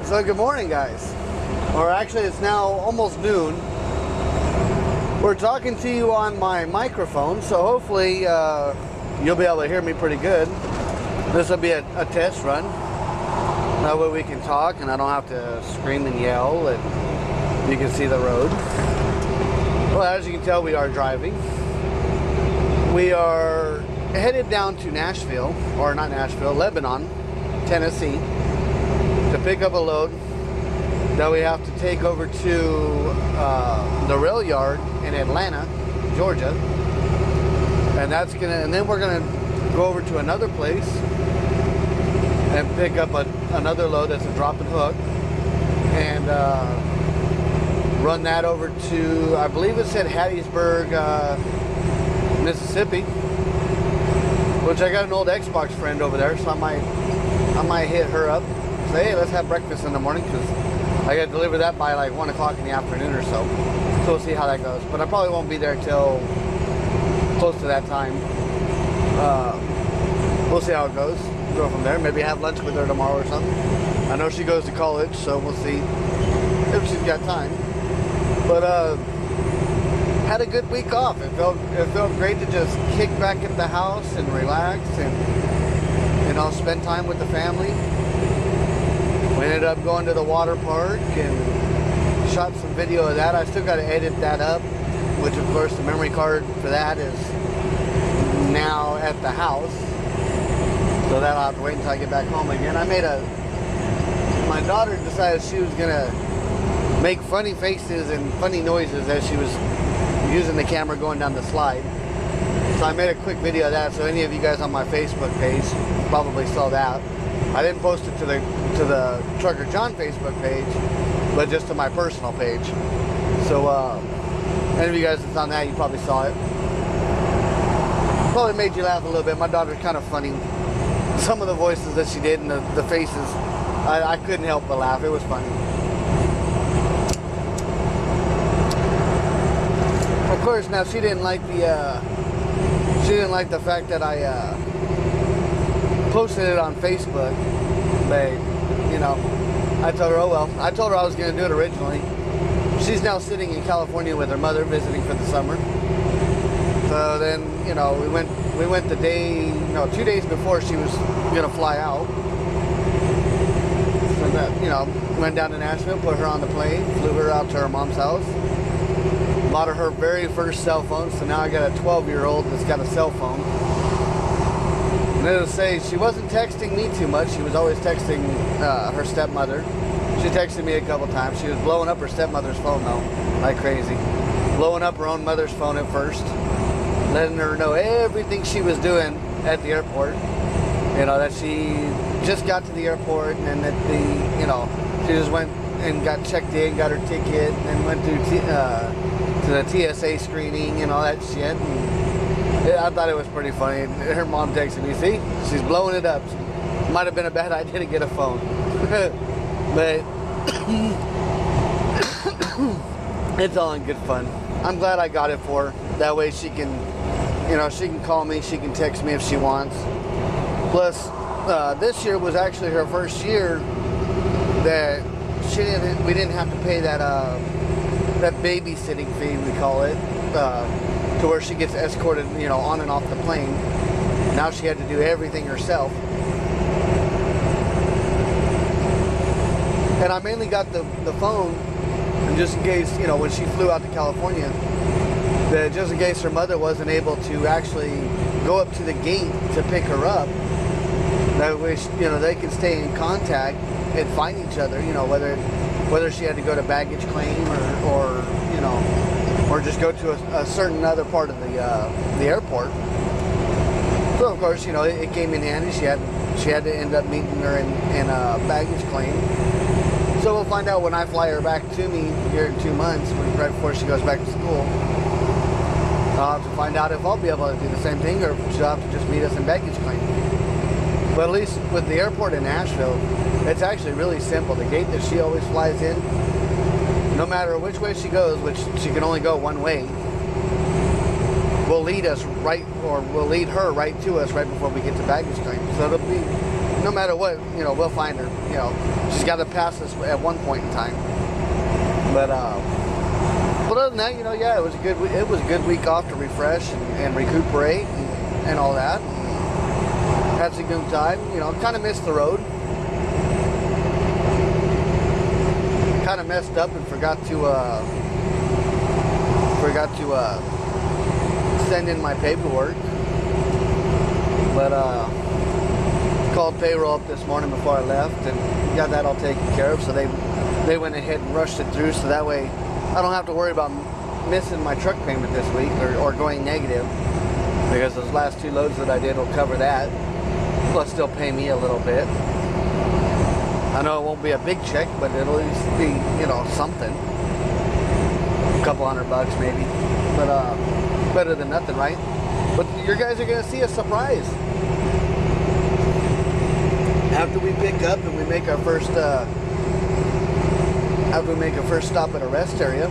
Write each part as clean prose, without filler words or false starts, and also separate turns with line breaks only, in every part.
So good morning, guys. Or actually, it's now almost noon. We're talking to you on my microphone, so hopefully you'll be able to hear me pretty good. This will be a test run. That way we can talk and I don't have to scream and yell and you can see the road. Well, as you can tell, we are driving. We are headed down to Nashville, or not Nashville, Lebanon, Tennessee, to pick up a load that we have to take over to the rail yard in Atlanta, Georgia, and then we're gonna go over to another place and pick up another load that's a drop and hook, and run that over to, I believe it said Hattiesburg, Mississippi, which I got an old Xbox friend over there, so I might hit her up, say, hey, let's have breakfast in the morning, because I got to deliver that by like 1 o'clock in the afternoon or so. So we'll see how that goes. But I probably won't be there till close to that time. We'll see how it goes. Go from there. Maybe have lunch with her tomorrow or something. I know she goes to college, so we'll see if she's got time. But had a good week off. It felt great to just kick back at the house and relax and spend time with the family. We ended up going to the water park and shot some video of that. I still got to edit that up, which of course the memory card for that is now at the house. So that'll have to wait until I get back home again. My daughter decided she was gonna make funny faces and funny noises as she was using the camera going down the slide. So I made a quick video of that, so any of you guys on my Facebook page probably saw that. I didn't post it to the Trucker John Facebook page, but just to my personal page. So any of you guys that's on that, you probably saw it. Probably made you laugh a little bit. My daughter's kind of funny. Some of the voices that she did and the faces, I couldn't help but laugh. It was funny. Of course, now she didn't like the fact that I posted it on Facebook, but I told her, oh well. I told her I was going to do it originally. She's now sitting in California with her mother, visiting for the summer. So then, we went the day, 2 days before she was going to fly out. So that, went down to Nashville, put her on the plane, flew her out to her mom's house. Bought her very first cell phone, so now I got a 12-year-old that's got a cell phone. And it'll say she wasn't texting me too much. She was always texting her stepmother. She texted me a couple times. She was blowing up her stepmother's phone though, like crazy. Blowing up her own mother's phone at first, letting her know everything she was doing at the airport. That she just got to the airport and that she just went and got checked in, got her ticket, and went to the TSA screening and all that shit. And I thought it was pretty funny. Her mom texted me, see, she's blowing it up. Might have been a bad idea to get a phone. But it's all in good fun. I'm glad I got it for her. That way she can, she can call me, she can text me if she wants. Plus, this year was actually her first year that we didn't have to pay that babysitting fee, we call it, to where she gets escorted, on and off the plane. Now she had to do everything herself. And I mainly got the phone, and just in case, when she flew out to California, that just in case her mother wasn't able to actually go up to the gate to pick her up, that way, they could stay in contact and find each other, whether she had to go to baggage claim or just go to a certain other part of the airport. So of course, it came in handy. She had to end up meeting her in a baggage claim. So we'll find out when I fly her back to me here in 2 months, right before she goes back to school. I'll have to find out if I'll be able to do the same thing, or if she'll have to just meet us in baggage claim. But at least with the airport in Nashville, it's actually really simple. The gate that she always flies in, no matter which way she goes, which she can only go one way, will lead us right, or will lead her right to us right before we get to baggage claim. So it'll be no matter what, you know, we'll find her. You know, she's got to pass us at one point in time. But other than that, you know, yeah, it was a good week off to refresh and recuperate and all that. Had some good time. You know, kind of missed the road. Kind of messed up and forgot to send in my paperwork. But called payroll up this morning before I left and got that all taken care of. So they went ahead and rushed it through, so that way I don't have to worry about missing my truck payment this week or going negative, because those last 2 loads that I did will cover that. Plus still pay me a little bit. I know it won't be a big check, but it'll at least be, you know, something. A couple $100 maybe. But better than nothing, right? But you guys are gonna see a surprise. After we pick up and we make our first stop at a rest area,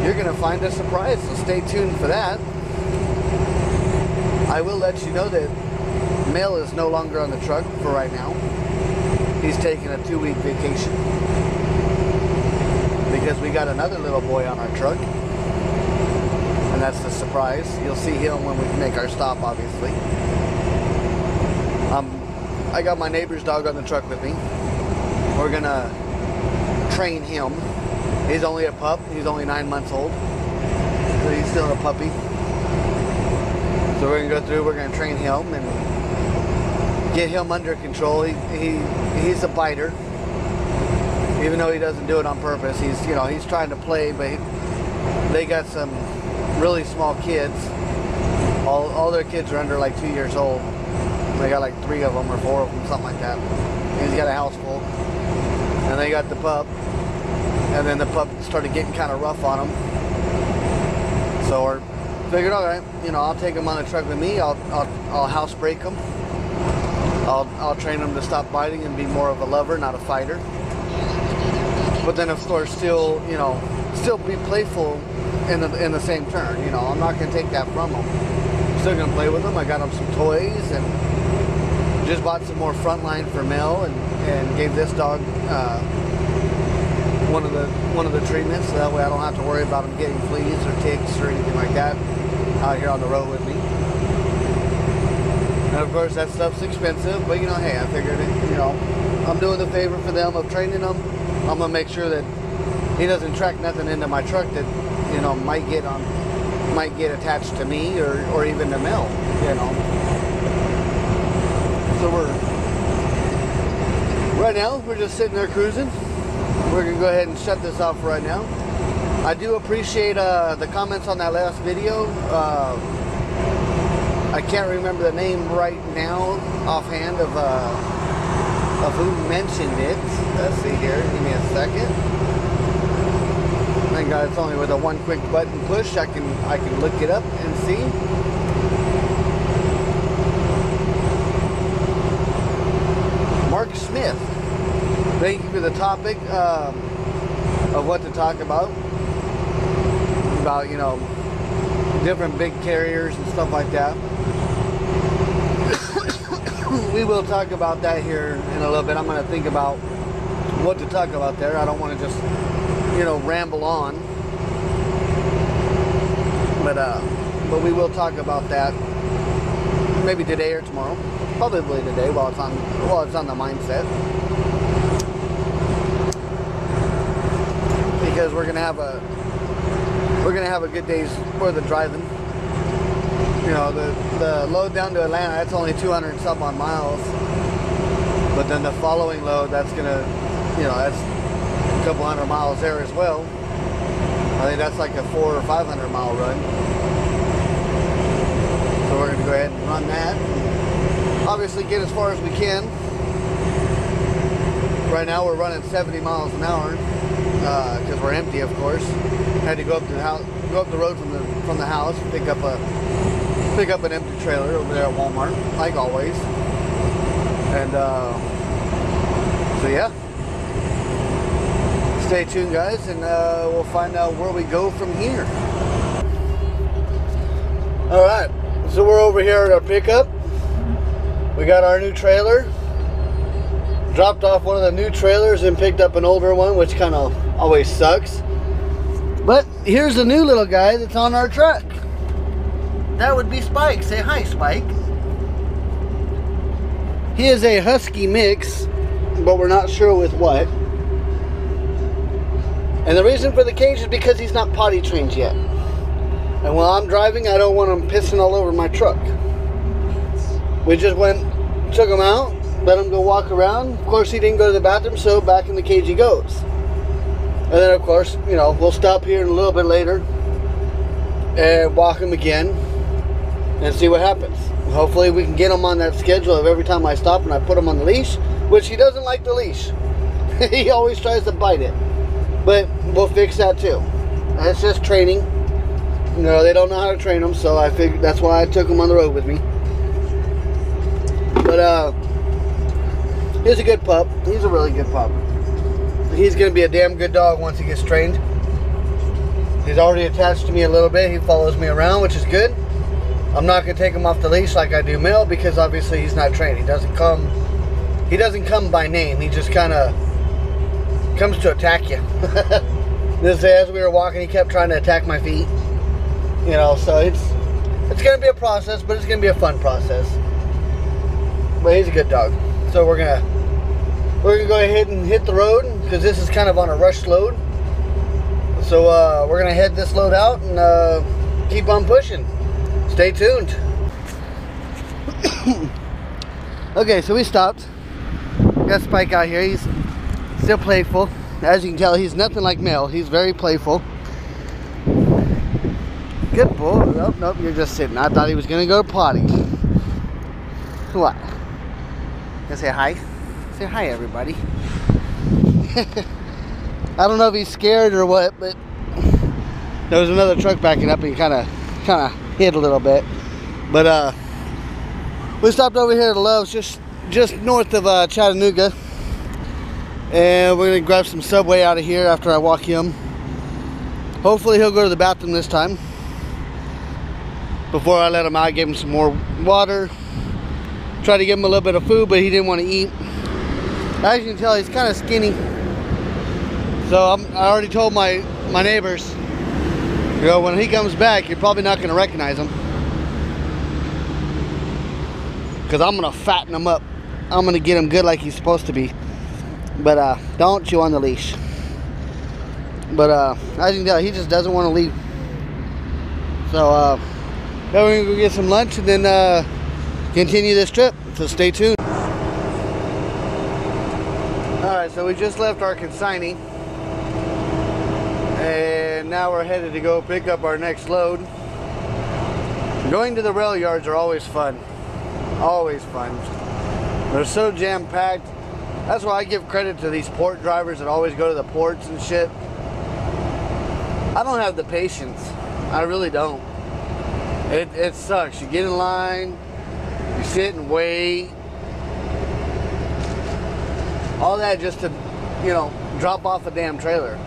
you're gonna find a surprise, so stay tuned for that. I will let you know that Mel is no longer on the truck for right now. He's taking a 2-week vacation because we got another little boy on our truck, and that's the surprise. You'll see him when we make our stop, obviously. I got my neighbor's dog on the truck with me. We're gonna train him. He's only a pup. He's only 9 months old, so he's still a puppy. So we're gonna go through. We're gonna train him and get him under control. He's a biter, even though he doesn't do it on purpose. He's trying to play, but they got some really small kids. All their kids are under like 2 years old. They got like 3 of them or 4 of them, something like that. And he's got a house full. And they got the pup. And then the pup started getting kind of rough on him. So we're figured, all right, you know, I'll take him on the truck with me. I'll house break him. I'll train him to stop biting and be more of a lover, not a fighter. But then, of course, still be playful in the same turn. You know, I'm not gonna take that from him. Still gonna play with him. I got him some toys and just bought some more Frontline for Mel and gave this dog one of the treatments, so that way I don't have to worry about him getting fleas or ticks or anything like that out here on the road with me. And of course that stuff's expensive, but you know, hey, I figured it, you know, I'm doing the favor for them of training him. I'm gonna make sure that he doesn't track nothing into my truck that, you know, might get attached to me or even to Mel, you know. So right now we're just sitting there cruising. We're gonna go ahead and shut this off right now. I do appreciate the comments on that last video. I can't remember the name right now offhand of who mentioned it. Let's see here. Give me a second. Thank God it's only with a one quick button push. I can look it up and see. Mark Smith. Thank you for the topic of what to talk about. About, you know, different big carriers and stuff like that. We will talk about that here in a little bit. I'm going to think about what to talk about there. I don't want to just, you know, ramble on. But we will talk about that maybe today or tomorrow. Probably today while it's on the mindset. Because we're gonna have a good day's worth of driving. You know, the load down to Atlanta, that's only 200 and some odd miles. But then the following load, that's gonna, you know, that's a couple hundred miles there as well. I think that's like a 400 or 500 mile run. So we're gonna go ahead and run that. Obviously, get as far as we can. Right now, we're running 70 miles an hour because we're empty, of course. Had to go up the road from the house, pick up an empty trailer over there at Walmart, like always. And so yeah, stay tuned, guys, and we'll find out where we go from here. All right, so we're over here at our pickup. We got our new trailer. Dropped off one of the new trailers and picked up an older one, which kind of always sucks. But here's a new little guy that's on our truck. That would be Spike. Say hi, Spike. He is a Husky mix, but we're not sure with what. And the reason for the cage is because he's not potty trained yet. And while I'm driving, I don't want him pissing all over my truck. We just went, took him out, let him go walk around. Of course, he didn't go to the bathroom, so back in the cage he goes. And then, of course, you know, we'll stop here a little bit later and walk him again and see what happens. Hopefully we can get him on that schedule of every time I stop and I put him on the leash, which he doesn't like the leash. He always tries to bite it. But we'll fix that too. It's just training. You know, they don't know how to train them, so I figured that's why I took him on the road with me. But he's a good pup. He's a really good pup. He's going to be a damn good dog once he gets trained. He's already attached to me a little bit. He follows me around, which is good. I'm not going to take him off the leash like I do Mel, because obviously he's not trained. He doesn't come by name. He just kind of comes to attack you. This day, as we were walking, he kept trying to attack my feet. You know, so it's going to be a process, but it's going to be a fun process. But he's a good dog. So we're gonna go ahead and hit the road, because this is kind of on a rush load. So we're gonna head this load out and keep on pushing. Stay tuned. Okay, so we stopped. Got Spike out here. He's still playful. As you can tell, he's nothing like Mel. He's very playful. Good boy. Oh, nope, you're just sitting. I thought he was gonna go potty. What? Gonna say hi? Say hi, everybody. I don't know if he's scared or what, but there was another truck backing up and he kind of hit a little bit. But we stopped over here at Love's, just north of Chattanooga, and we're gonna grab some Subway out of here after I walk him. Hopefully he'll go to the bathroom this time. Before I let him out, I gave him some more water. Tried to give him a little bit of food, but he didn't want to eat. As you can tell, he's kind of skinny. So I already told my neighbors, you know, when he comes back, you're probably not going to recognize him, because I'm going to fatten him up. I'm going to get him good like he's supposed to be. But don't chew on the leash. But as you can tell, he just doesn't want to leave. So then we're going to go get some lunch and then continue this trip. So stay tuned. Alright, so we just left our consignee, and now we're headed to go pick up our next load. Going to the rail yards are always fun. Always fun. They're so jam-packed. That's why I give credit to these port drivers that always go to the ports and shit. I don't have the patience. I really don't. It sucks. You get in line, you sit and wait. All that just to, you know, drop off a damn trailer.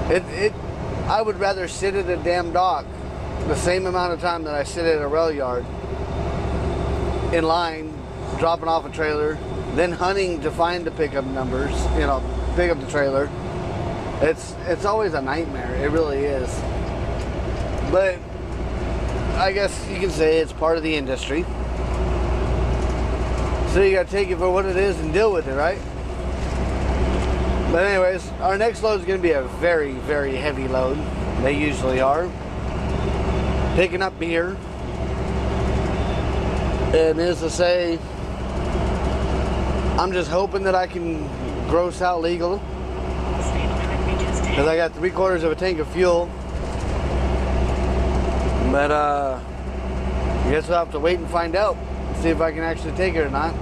I would rather sit at a damn dock the same amount of time that I sit at a rail yard in line, dropping off a trailer, then hunting to find the pickup numbers, you know, pick up the trailer. It's always a nightmare. It really is. But I guess you can say it's part of the industry. So you gotta take it for what it is and deal with it, right? But anyways, our next load is gonna be a very, very heavy load. They usually are. Picking up beer. And needless to say, I'm just hoping that I can gross out legal. Because I got 3/4 of a tank of fuel. But I guess we'll have to wait and find out. See if I can actually take it or not.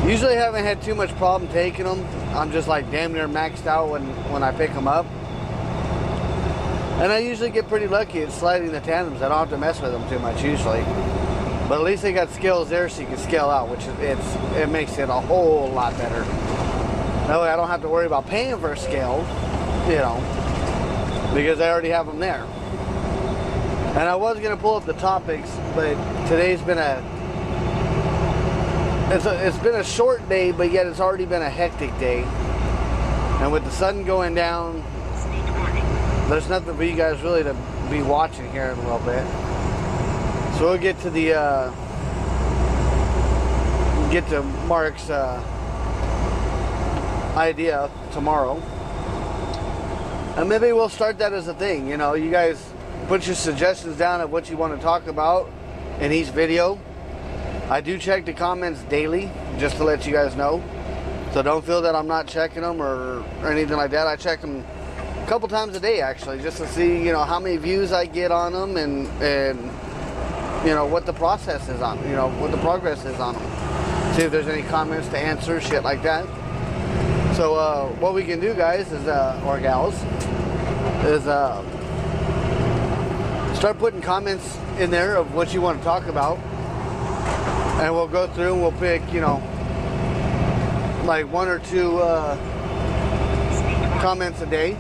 Usually haven't had too much problem taking them. I'm just like damn near maxed out when I pick them up. And I usually get pretty lucky at sliding the tandems. I don't have to mess with them too much usually. But at least they got scales there so you can scale out, which it makes it a whole lot better. That way I don't have to worry about paying for a scale, you know, because I already have them there. And I was going to pull up the topics, but today's been a it's been a short day, but yet it's already been a hectic day. And with the sun going down, there's nothing for you guys really to be watching here in a little bit. So we'll get to the Mark's idea tomorrow, and maybe we'll start that as a thing. You know, you guys put your suggestions down of what you want to talk about in each video. I do check the comments daily, just to let you guys know. So don't feel that I'm not checking them or anything like that. I check them a couple times a day, actually, just to see, you know, how many views I get on them and you know, what the process is on, you know, what the progress is on them. See if there's any comments to answer, shit like that. So what we can do, guys, is, or gals, is start putting comments in there of what you want to talk about. And we'll go through and we'll pick, you know, like 1 or 2 comments a day.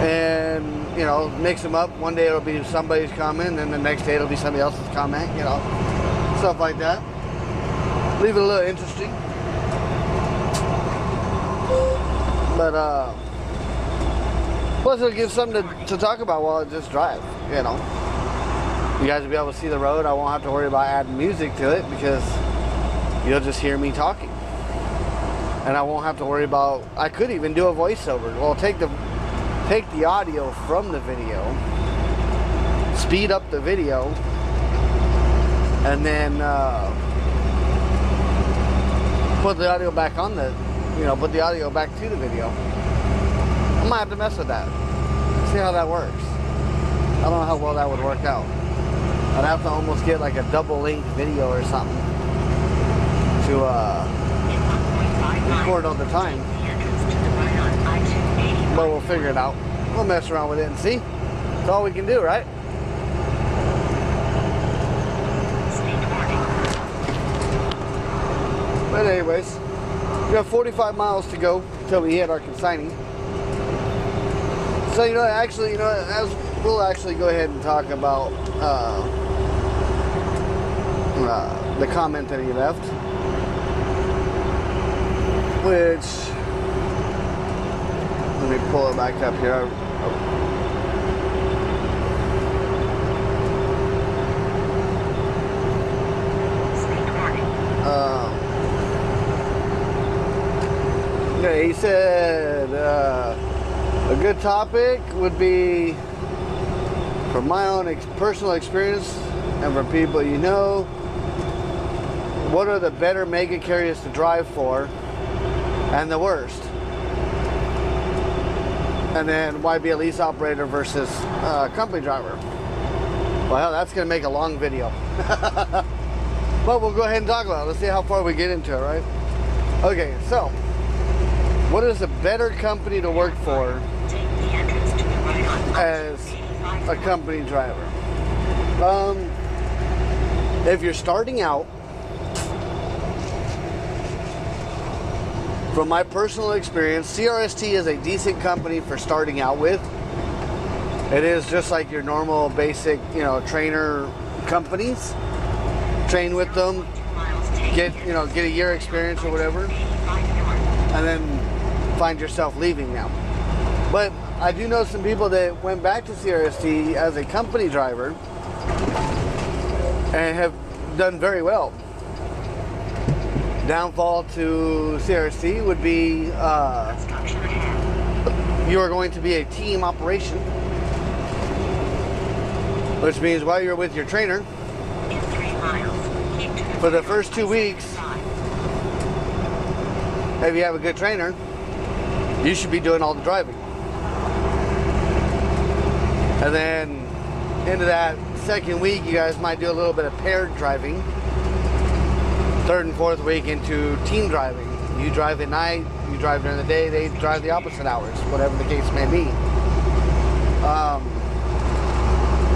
And, you know, mix them up. One day it'll be somebody's comment, and then the next day it'll be somebody else's comment, you know. Stuff like that. Leave it a little interesting. But, plus it'll give something to talk about while I just drive, you know. You guys will be able to see the road. I won't have to worry about adding music to it because you'll just hear me talking. And I won't have to worry about, I could even do a voiceover. Well, take the audio from the video, speed up the video, and then put the audio back on the, you know, put the audio back to the video. I might have to mess with that. See how that works. I don't know how well that would work out. I'd have to almost get like a double length video or something to record all the time. But we'll figure it out. We'll mess around with it and see. That's all we can do, right? But anyways, we have 45 miles to go until we hit our consignee. So, you know, actually, you know, as we'll actually go ahead and talk about the comment that he left, which, let me pull it back up here. Yeah, he said a good topic would be, from my own personal experience and from people you know, what are the better mega carriers to drive for and the worst? And then why be a lease operator versus company driver? Well, that's going to make a long video. But we'll go ahead and talk about it. Let's see how far we get into it, right? Okay, so what is a better company to work for as a company driver? If you're starting out, from my personal experience, CRST is a decent company for starting out with. It is just like your normal basic, you know, trainer companies. Train with them, get a year experience or whatever, and then find yourself leaving them. But I do know some people that went back to CRST as a company driver and have done very well. Downfall to CRST would be you are going to be a team operation, which means while you're with your trainer, for the first 2 weeks, if you have a good trainer, you should be doing all the driving. And then into that second week, you guys might do a little bit of paired driving. Third and fourth week into team driving. You drive at night, you drive during the day, they drive the opposite hours, whatever the case may be.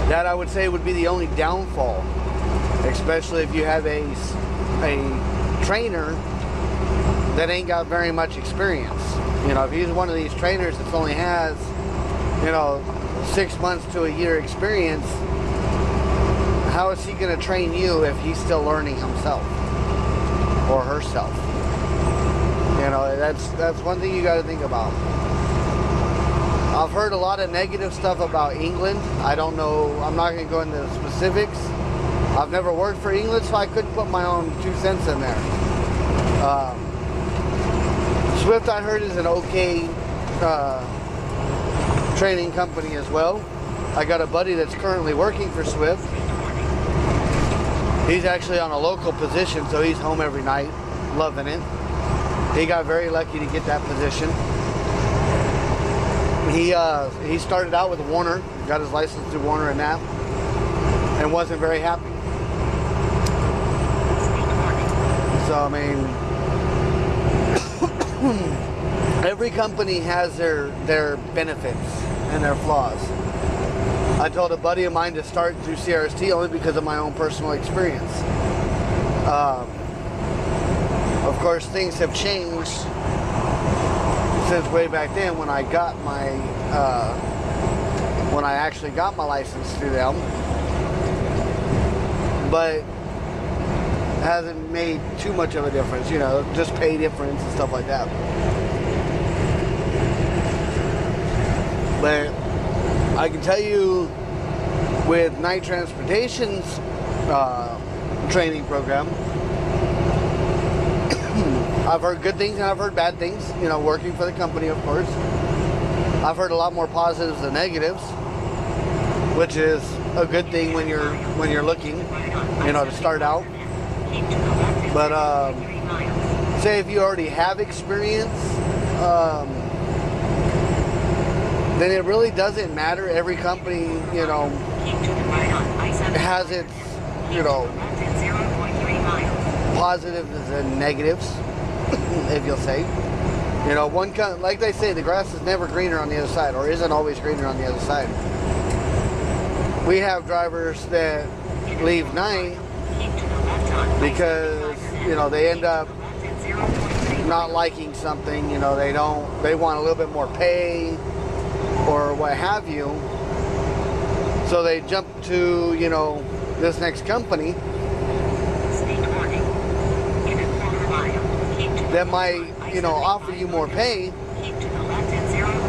That I would say would be the only downfall, especially if you have a trainer that ain't got very much experience. You know, if he's one of these trainers that only has, you know, 6 months to a year experience, how is he going to train you if he's still learning himself? herself. You know, that's one thing you got to think about. I've heard a lot of negative stuff about England. I don't know, I'm not going to go into the specifics. I've never worked for England, so I couldn't put my own 2 cents in there. Swift, I heard, is an okay training company as well. I got a buddy that's currently working for Swift. He's actually on a local position, so he's home every night, loving it. He got very lucky to get that position. He started out with Warner, got his license through Warner and that, and wasn't very happy. So I mean, every company has their benefits and their flaws. I told a buddy of mine to start through CRST only because of my own personal experience. Of course, things have changed since way back then when I got my when I actually got my license through them, but hasn't made too much of a difference, you know, just pay difference and stuff like that. But I can tell you, with Knight Transportation's training program, I've heard good things and I've heard bad things, you know, working for the company, of course. I've heard a lot more positives than negatives, which is a good thing when you're looking, you know, to start out. But say if you already have experience, then it really doesn't matter. Every company, you know, has its, you know, positives and negatives, if you'll say. You know, like they say, the grass is never greener on the other side, or isn't always greener on the other side. We have drivers that leave Knight because, you know, they end up not liking something, you know, they want a little bit more pay or what have you. So they jump to, you know, this next company that might, you know, offer you more pay,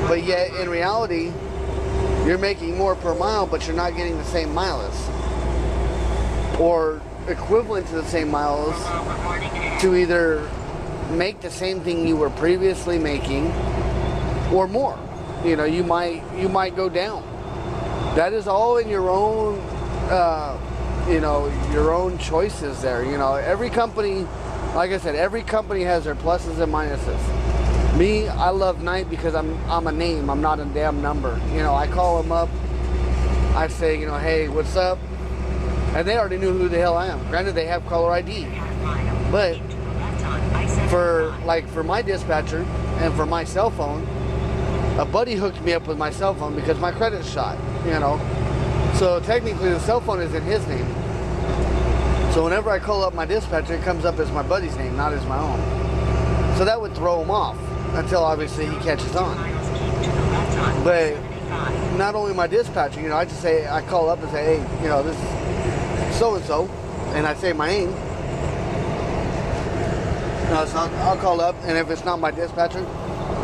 but yet in reality you're making more per mile, but you're not getting the same mileage or equivalent to the same miles to either make the same thing you were previously making or more. You know, you might go down. That is all in your own you know, your own choices there. You know, every company, like I said, every company has their pluses and minuses. Me, I love Knight because I'm a name. I'm not a damn number. You know, I call them up. I say, you know, hey, what's up? And they already knew who the hell I am. Granted, they have caller ID. But for my dispatcher and for my cell phone, a buddy hooked me up with my cell phone because my credit's shot, you know. So technically the cell phone is in his name. So whenever I call up my dispatcher, it comes up as my buddy's name, not as my own. So that would throw him off until obviously he catches on. But not only my dispatcher, you know, I call up and say, hey, you know, this is so-and-so, and I say my name. No, it's not, I'll call up, and if it's not my dispatcher,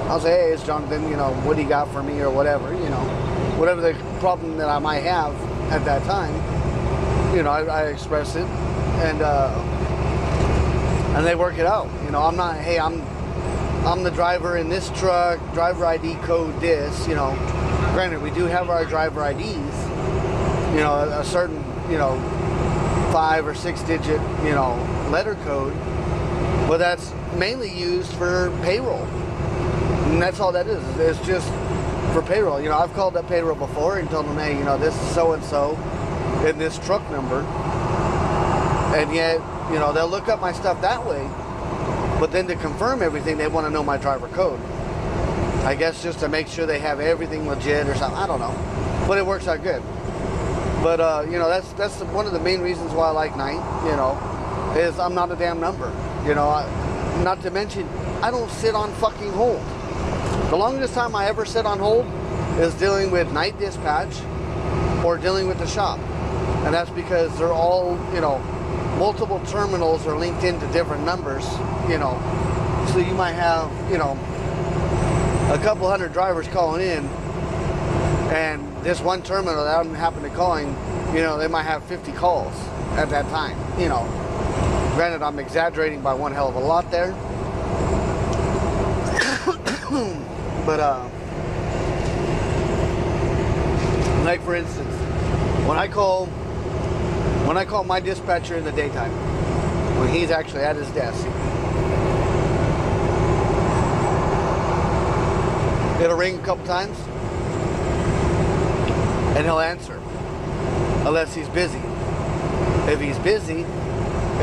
I'll say, hey, it's Jonathan, you know, what do you got for me or whatever, you know. Whatever the problem that I might have at that time, you know, I express it, and they work it out. You know, I'm not, hey, I'm the driver in this truck, driver ID code this, you know. Granted, we do have our driver IDs, you know, a certain, you know, 5 or 6 digit, you know, letter code, but that's mainly used for payroll. And that's all that is. It's just for payroll. You know, I've called up payroll before and told them, hey, you know, this is so-and-so in this truck number. And yet, you know, they'll look up my stuff that way. But then to confirm everything, they want to know my driver code. I guess just to make sure they have everything legit or something. I don't know. But it works out good. But, you know, that's one of the main reasons why I like Knight, you know, is I'm not a damn number. You know, not to mention, I don't sit on fucking hold. The longest time I ever sit on hold is dealing with Knight dispatch or dealing with the shop. And that's because they're all, you know, multiple terminals are linked into different numbers, you know. So you might have, you know, a couple hundred drivers calling in, and this one terminal that I'm happen to calling, you know, they might have 50 calls at that time, you know. Granted, I'm exaggerating by one hell of a lot there. But, like for instance, when I call my dispatcher in the daytime, when he's actually at his desk, it'll ring a couple times, and he'll answer, unless he's busy. If he's busy,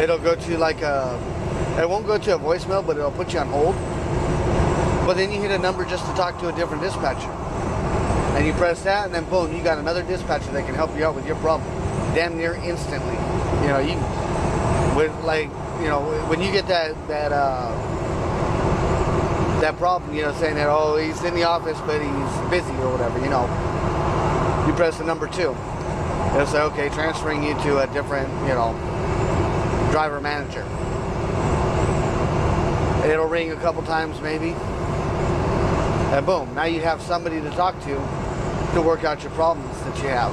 it'll go to like it won't go to a voicemail, but it'll put you on hold. But then you hit a number just to talk to a different dispatcher. And you press that, and then boom, you got another dispatcher that can help you out with your problem damn near instantly. You know, when you get that problem, you know, saying that, oh, he's in the office but he's busy or whatever, you know, you press the number 2. It'll say, okay, transferring you to a different, you know, driver manager. It'll ring a couple times maybe, and boom, now you have somebody to talk to work out your problems that you have.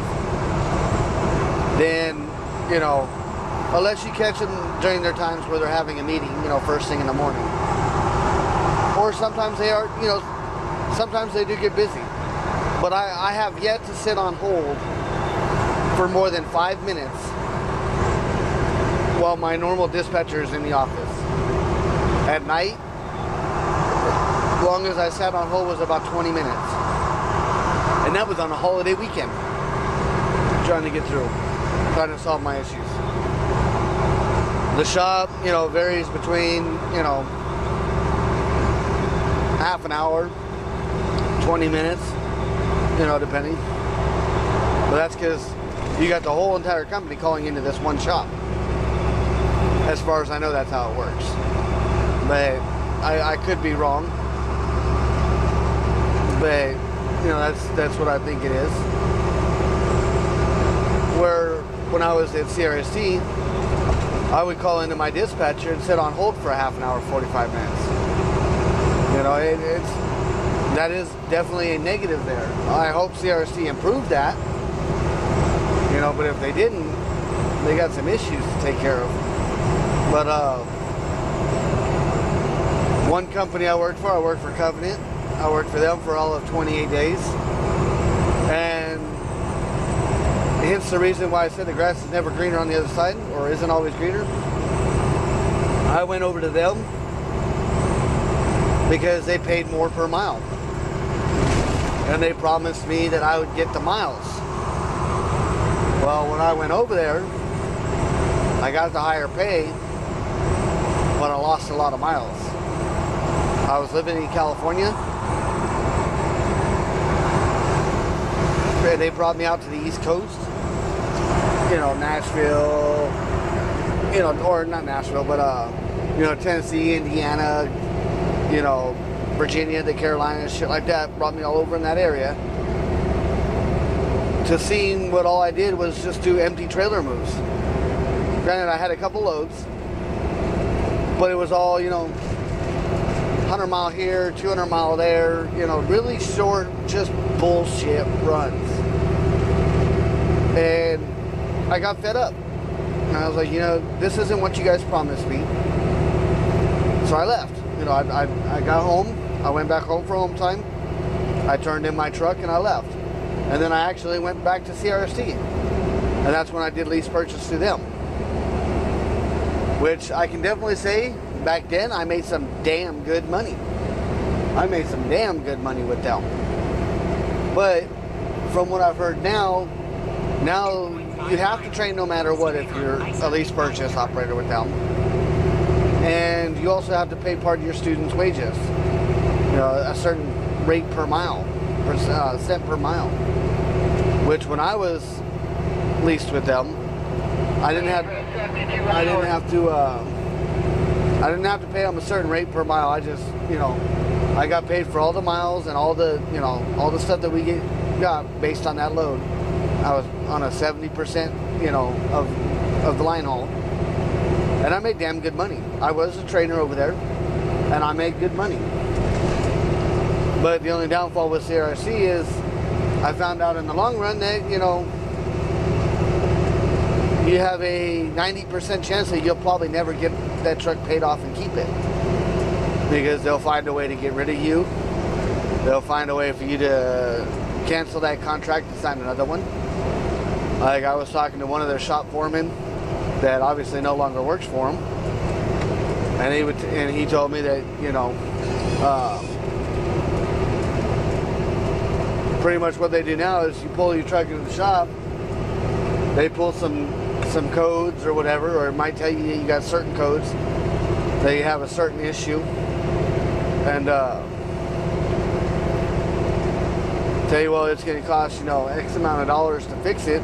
Then, you know, unless you catch them during their times where they're having a meeting, you know, first thing in the morning. Or sometimes they are, you know, sometimes they do get busy. But I have yet to sit on hold for more than 5 minutes while my normal dispatcher is in the office. At night, as long as I sat on hold was about 20 minutes. And that was on a holiday weekend. Trying to get through. Trying to solve my issues. The shop, you know, varies between, you know, half an hour, 20 minutes, you know, depending. But that's because you got the whole entire company calling into this one shop. As far as I know, that's how it works. But I could be wrong. But, you know, that's what I think it is. Where when I was at CRST, I would call into my dispatcher and sit on hold for a half an hour, 45 minutes. You know, that is definitely a negative there. I hope CRST improved that. You know, but if they didn't, they got some issues to take care of. But one company I worked for Covenant. I worked for them for all of 28 days. And hence the reason why I said the grass is never greener on the other side, or isn't always greener. I went over to them because they paid more per mile. And they promised me that I would get the miles. Well, when I went over there, I got the higher pay, but I lost a lot of miles. I was living in California, and they brought me out to the East Coast, you know, Nashville, you know, or not Nashville, but, you know, Tennessee, Indiana, you know, Virginia, the Carolinas, shit like that, brought me all over in that area. To seeing what all I did was just do empty trailer moves. Granted, I had a couple loads, but it was all, you know, 100 mile here, 200 mile there, you know, really short, just bullshit runs. And I got fed up. And I was like, you know, this isn't what you guys promised me. So I left. You know, I got home. I went back home for home time. I turned in my truck and I left. And then I actually went back to CRST. And that's when I did lease purchase through them. Which I can definitely say, back then I made some damn good money. I made some damn good money with them. But from what I've heard now you have to train no matter what if you're a lease purchase operator with them. And you also have to pay part of your students' wages. You know, a certain rate per mile, cent per mile. Which when I was leased with them, I didn't have to pay them a certain rate per mile. I just, you know, I got paid for all the miles and all the, you know, all the stuff that we got based on that load. I was on a 70%, you know, of the line haul. And I made damn good money. I was a trainer over there, and I made good money. But the only downfall with CRC is I found out in the long run that, you know, you have a 90% chance that you'll probably never get that truck paid off and keep it. Because they'll find a way to get rid of you. They'll find a way for you to cancel that contract and sign another one. Like, I was talking to one of their shop foremen that obviously no longer works for them. And he told me that, you know, pretty much what they do now is you pull your truck into the shop, they pull some codes or whatever, or it might tell you you got certain codes, that you have a certain issue, and tell you, well, it's going to cost, you know, X amount of dollars to fix it,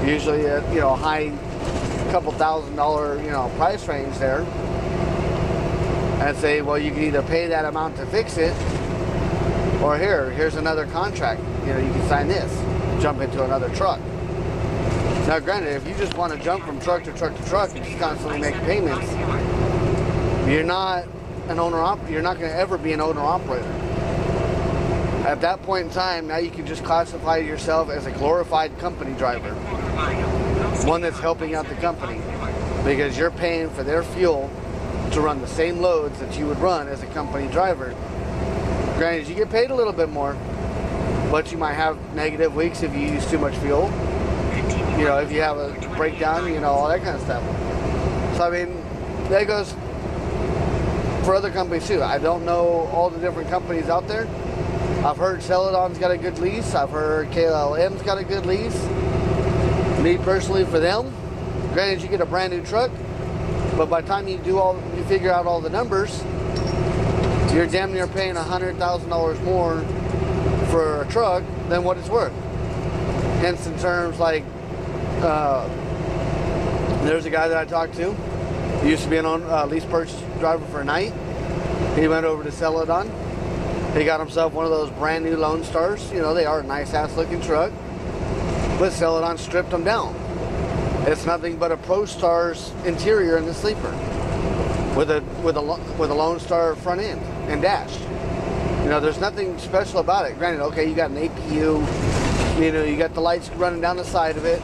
usually at, you know, a high couple $1,000, you know, price range there, and say, well, you can either pay that amount to fix it, or here's another contract, you know, you can sign this, jump into another truck. Now, granted, if you just want to jump from truck to truck to truck and just constantly make payments, you're not an you're not going to ever be an owner-operator. At that point in time, now you can just classify yourself as a glorified company driver. One that's helping out the company, because you're paying for their fuel to run the same loads that you would run as a company driver. Granted, you get paid a little bit more, but you might have negative weeks if you use too much fuel. You know, if you have a breakdown, you know, all that kind of stuff. So, I mean, that goes for other companies too. I don't know all the different companies out there. I've heard Celadon's got a good lease. I've heard KLM's got a good lease. Me personally, for them, granted, you get a brand new truck, but by the time you figure out all the numbers, you're damn near paying $100,000 more for a truck than what it's worth. Hence, in terms like, there's a guy that I talked to. He used to be a lease purchase driver for a night. He went over to Celadon. He got himself one of those brand new Lone Stars. You know, they are a nice ass looking truck, but Celadon stripped them down. It's nothing but a ProStar's interior in the sleeper, with a Lone Star front end and dash. You know, there's nothing special about it. Granted, okay, you got an APU. You know, you got the lights running down the side of it.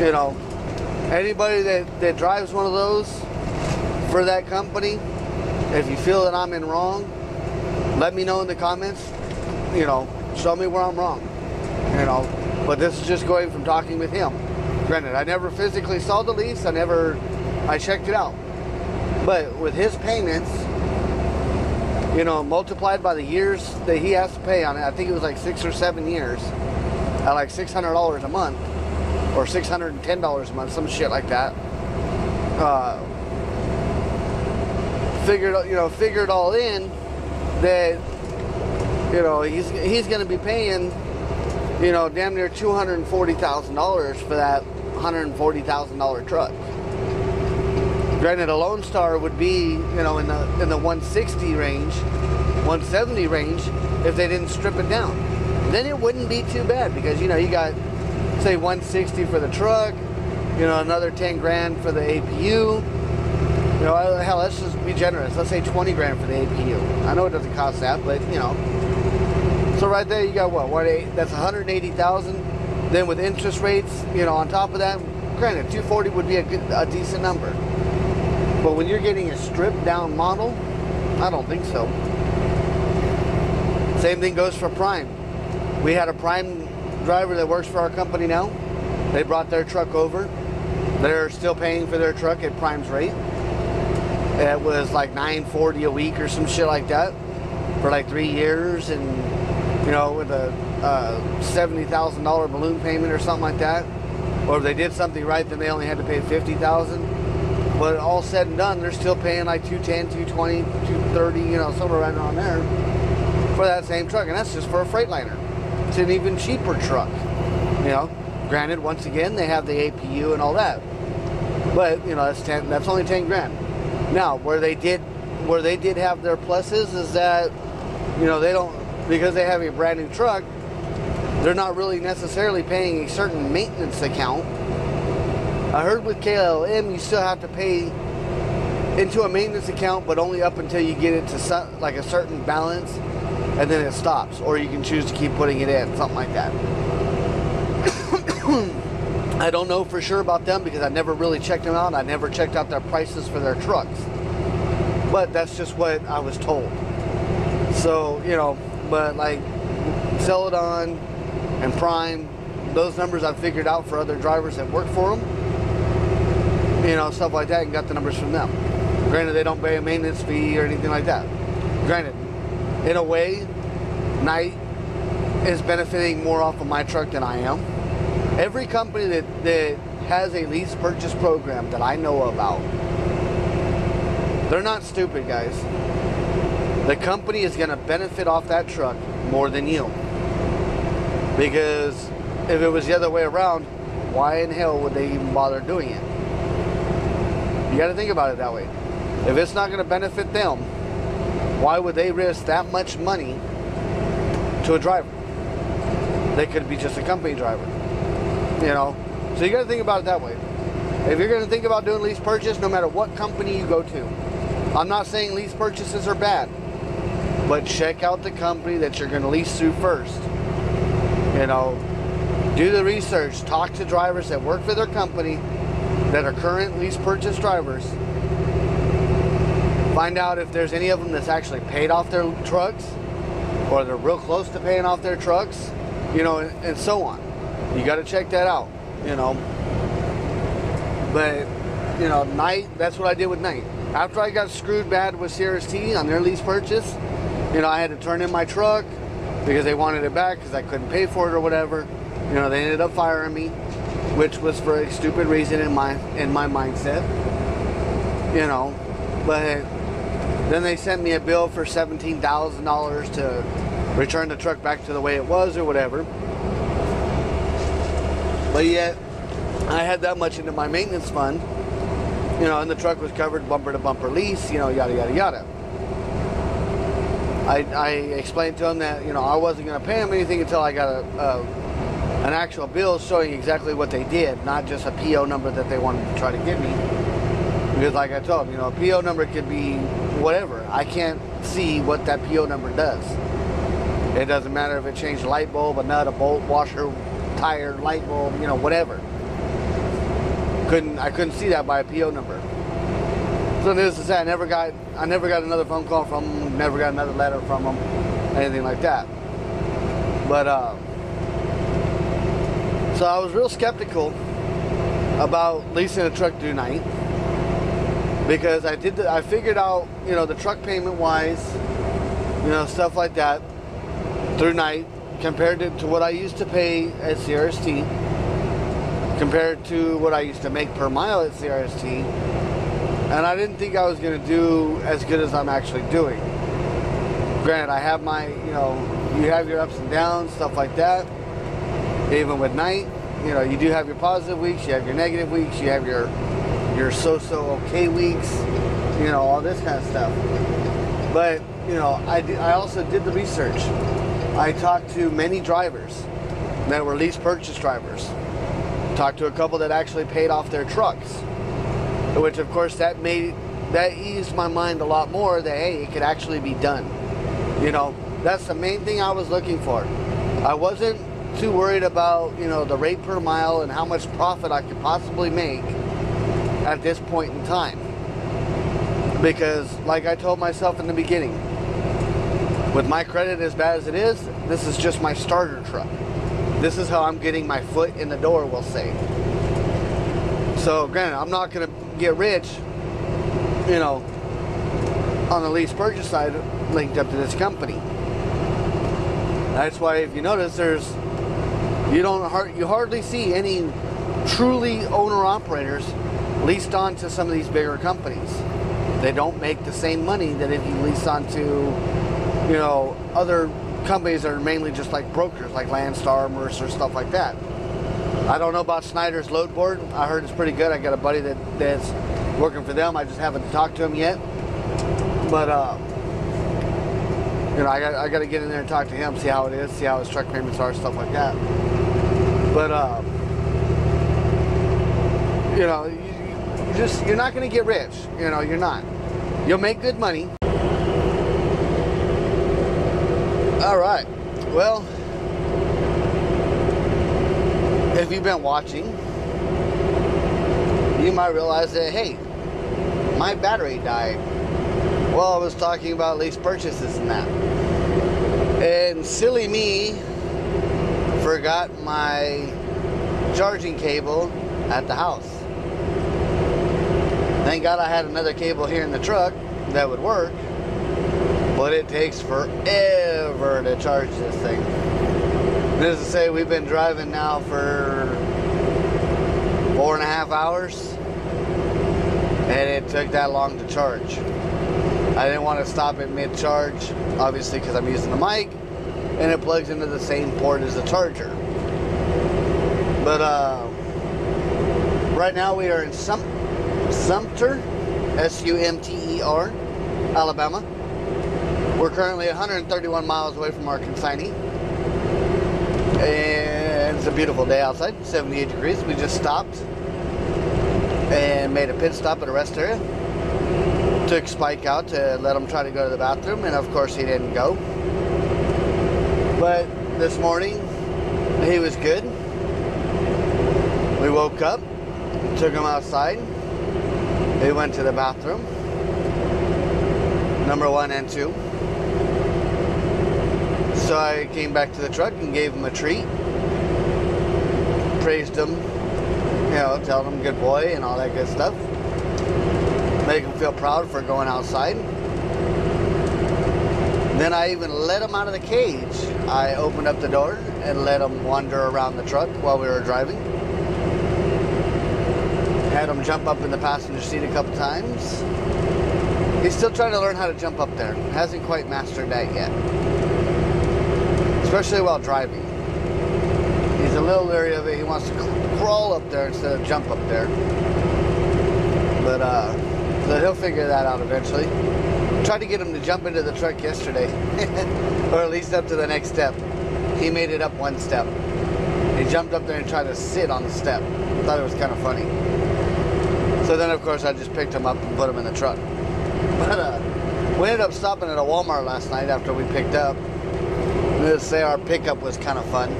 You know, anybody that drives one of those for that company, if you feel that I'm in wrong, let me know in the comments. You know, show me where I'm wrong. You know, but this is just going from talking with him. Granted, I never physically saw the lease. I checked it out. But with his payments, you know, multiplied by the years that he has to pay on it, I think it was like 6 or 7 years, at like $600 a month, or $610 a month, some shit like that. Figured it all in, that, you know, he's going to be paying, you know, damn near $240,000 for that $140,000 truck. Granted, a Lone Star would be, you know, in the 160 range, 170 range, if they didn't strip it down. Then it wouldn't be too bad, because, you know, you got, say, 160 for the truck, you know, another 10 grand for the APU. You know, hell, let's just be generous. Let's say 20 grand for the APU. I know it doesn't cost that, but, you know. So right there, you got what? That's 180,000. Then with interest rates, you know, on top of that, granted, 240 would be a decent number. But when you're getting a stripped down model, I don't think so. Same thing goes for Prime. We had a Prime driver that works for our company now. They brought their truck over. They're still paying for their truck at Prime's rate. It was like $940 a week or some shit like that for like 3 years, and, you know, with a $70,000 balloon payment or something like that. Or if they did something right, then they only had to pay $50,000. But all said and done, they're still paying like $210, $220, $230, you know, somewhere right around there for that same truck. And that's just for a Freightliner. It's an even cheaper truck, you know. Granted, once again, they have the APU and all that. But, you know, that's only 10 grand. Now, where they did have their pluses is that, you know, they don't, because they have a brand new truck, they're not really necessarily paying a certain maintenance account. I heard with KLM, you still have to pay into a maintenance account, but only up until you get it to like a certain balance, and then it stops, or you can choose to keep putting it in, something like that. I don't know for sure about them because I never really checked them out. I never checked out their prices for their trucks, but that's just what I was told. So, you know, but like Celadon and Prime, those numbers I've figured out for other drivers that work for them, you know, stuff like that, and got the numbers from them. Granted, they don't pay a maintenance fee or anything like that. Granted, in a way, Knight is benefiting more off of my truck than I am. Every company that has a lease purchase program that I know about, they're not stupid, guys. The company is going to benefit off that truck more than you. Because if it was the other way around, why in hell would they even bother doing it? You got to think about it that way. If it's not going to benefit them, why would they risk that much money to a driver? They could be just a company driver. You know, so you got to think about it that way. If you're going to think about doing lease purchase, no matter what company you go to, I'm not saying lease purchases are bad, but check out the company that you're going to lease through first. You know, do the research, talk to drivers that work for their company that are current lease purchase drivers. Find out if there's any of them that's actually paid off their trucks, or they're real close to paying off their trucks, you know, and so on. You got to check that out, you know. But, you know, Knight, that's what I did with Knight. After I got screwed bad with CRST on their lease purchase, you know, I had to turn in my truck because they wanted it back because I couldn't pay for it or whatever. You know, they ended up firing me, which was for a stupid reason in my mindset, you know. But then they sent me a bill for $17,000 to return the truck back to the way it was or whatever. But yet, I had that much into my maintenance fund, you know, and the truck was covered bumper to bumper lease, you know, yada, yada, yada. I explained to them that, you know, I wasn't going to pay them anything until I got an actual bill showing exactly what they did, not just a PO number that they wanted to try to give me. Because like I told them, you know, a PO number could be whatever. I can't see what that PO number does. It doesn't matter if it changed a light bulb, a nut, a bolt, washer, tire, light bulb, you know, whatever. I couldn't see that by a PO number. So needless to say, I never got another phone call from them, never got another letter from them, anything like that. But so I was real skeptical about leasing a truck through Knight, because I figured out, you know, the truck payment wise, you know, stuff like that through Knight, compared to what I used to pay at CRST, compared to what I used to make per mile at CRST, and I didn't think I was going to do as good as I'm actually doing. Granted, I have my, you know, you have your ups and downs, stuff like that. Even with Knight, you know, you do have your positive weeks, you have your negative weeks, you have your so-so okay weeks, you know, all this kind of stuff. But, you know, I also did the research. I talked to many drivers that were lease purchase drivers. Talked to a couple that actually paid off their trucks, which of course that eased my mind a lot more that, hey, it could actually be done. You know, that's the main thing I was looking for. I wasn't too worried about, you know, the rate per mile and how much profit I could possibly make at this point in time. Because like I told myself in the beginning, with my credit as bad as it is, this is just my starter truck. This is how I'm getting my foot in the door, we'll say. So granted, I'm not going to get rich, you know, on the lease purchase side linked up to this company. That's why, if you notice, you hardly see any truly owner-operators leased onto some of these bigger companies. They don't make the same money that if you lease onto, you know, other companies that are mainly just like brokers, like Landstar, Mercer, stuff like that. I don't know about Snyder's Load Board. I heard it's pretty good. I got a buddy that's working for them. I just haven't talked to him yet. But you know, I got to get in there and talk to him, see how it is, see how his truck payments are, stuff like that. But you know, you're not going to get rich. You know, you're not. You'll make good money. All right. Well, if you've been watching, you might realize that, hey, my battery died. Well, I was talking about lease purchases and that. And silly me forgot my charging cable at the house. Thank God I had another cable here in the truck that would work, but it takes forever to charge this thing. Needless to say, we've been driving now for 4.5 hours, and it took that long to charge. I didn't want to stop at mid-charge, obviously because I'm using the mic, and it plugs into the same port as the charger. But right now we are in Sumter, S-U-M-T-E-R, Alabama. We're currently 131 miles away from our consignee. And it's a beautiful day outside, 78 degrees. We just stopped and made a pit stop at a rest area. Took Spike out to let him try to go to the bathroom, and of course he didn't go. But this morning, he was good. We woke up, took him outside. He went to the bathroom, number 1 and 2. So I came back to the truck and gave him a treat. Praised him, you know, telling him good boy and all that good stuff. Make him feel proud for going outside. Then I even let him out of the cage. I opened up the door and let him wander around the truck while we were driving. Had him jump up in the passenger seat a couple times. He's still trying to learn how to jump up there. Hasn't quite mastered that yet. Especially while driving. He's a little leery of it. He wants to crawl up there instead of jump up there. But so he'll figure that out eventually. Tried to get him to jump into the truck yesterday. Or at least up to the next step. He made it up 1 step. He jumped up there and tried to sit on the step. Thought it was kind of funny. So then of course I just picked him up and put him in the truck. But we ended up stopping at a Walmart last night after we picked up. Let's say our pickup was kind of fun.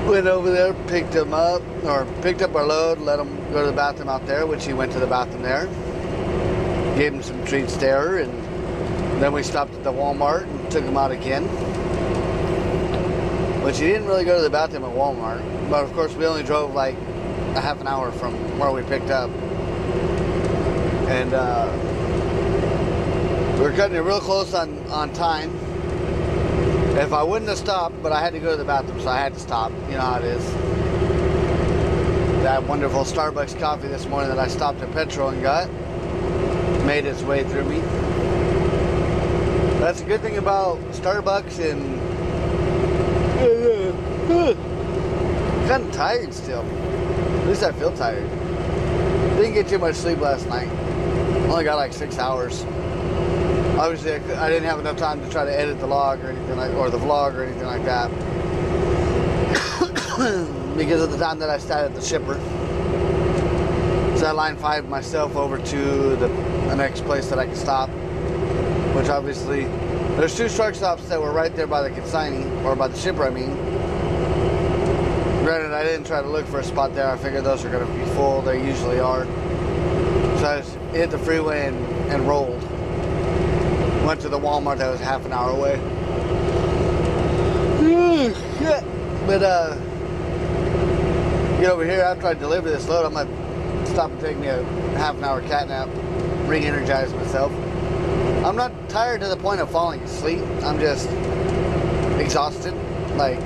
Went over there, picked him up, or picked up our load, let him go to the bathroom out there, which he went to the bathroom there. Gave him some treats there, and then we stopped at the Walmart and took him out again. Which he didn't really go to the bathroom at Walmart, but of course we only drove like a half an hour from where we picked up. And we were cutting it real close on time. If I wouldn't have stopped, but I had to go to the bathroom, so I had to stop. You know how it is. That wonderful Starbucks coffee this morning that I stopped at Petro and got made its way through me. That's a good thing about Starbucks, and I'm kind of tired still. At least I feel tired. Didn't get too much sleep last night. Only got like 6 hours. Obviously, I didn't have enough time to try to edit the log or anything like, or the vlog or anything like that, because of the time that I started at the shipper. So I line 5 myself over to the next place that I can stop, which obviously there's 2 truck stops that were right there by the consignee, or by the shipper, I mean. Granted, I didn't try to look for a spot there. I figured those are going to be full. They usually are. So I just hit the freeway and rolled. Went to the Walmart that was half an hour away. But get over here after I deliver this load. I'm gonna stop and take me a half an hour cat nap, re-energize myself. I'm not tired to the point of falling asleep. I'm just exhausted, like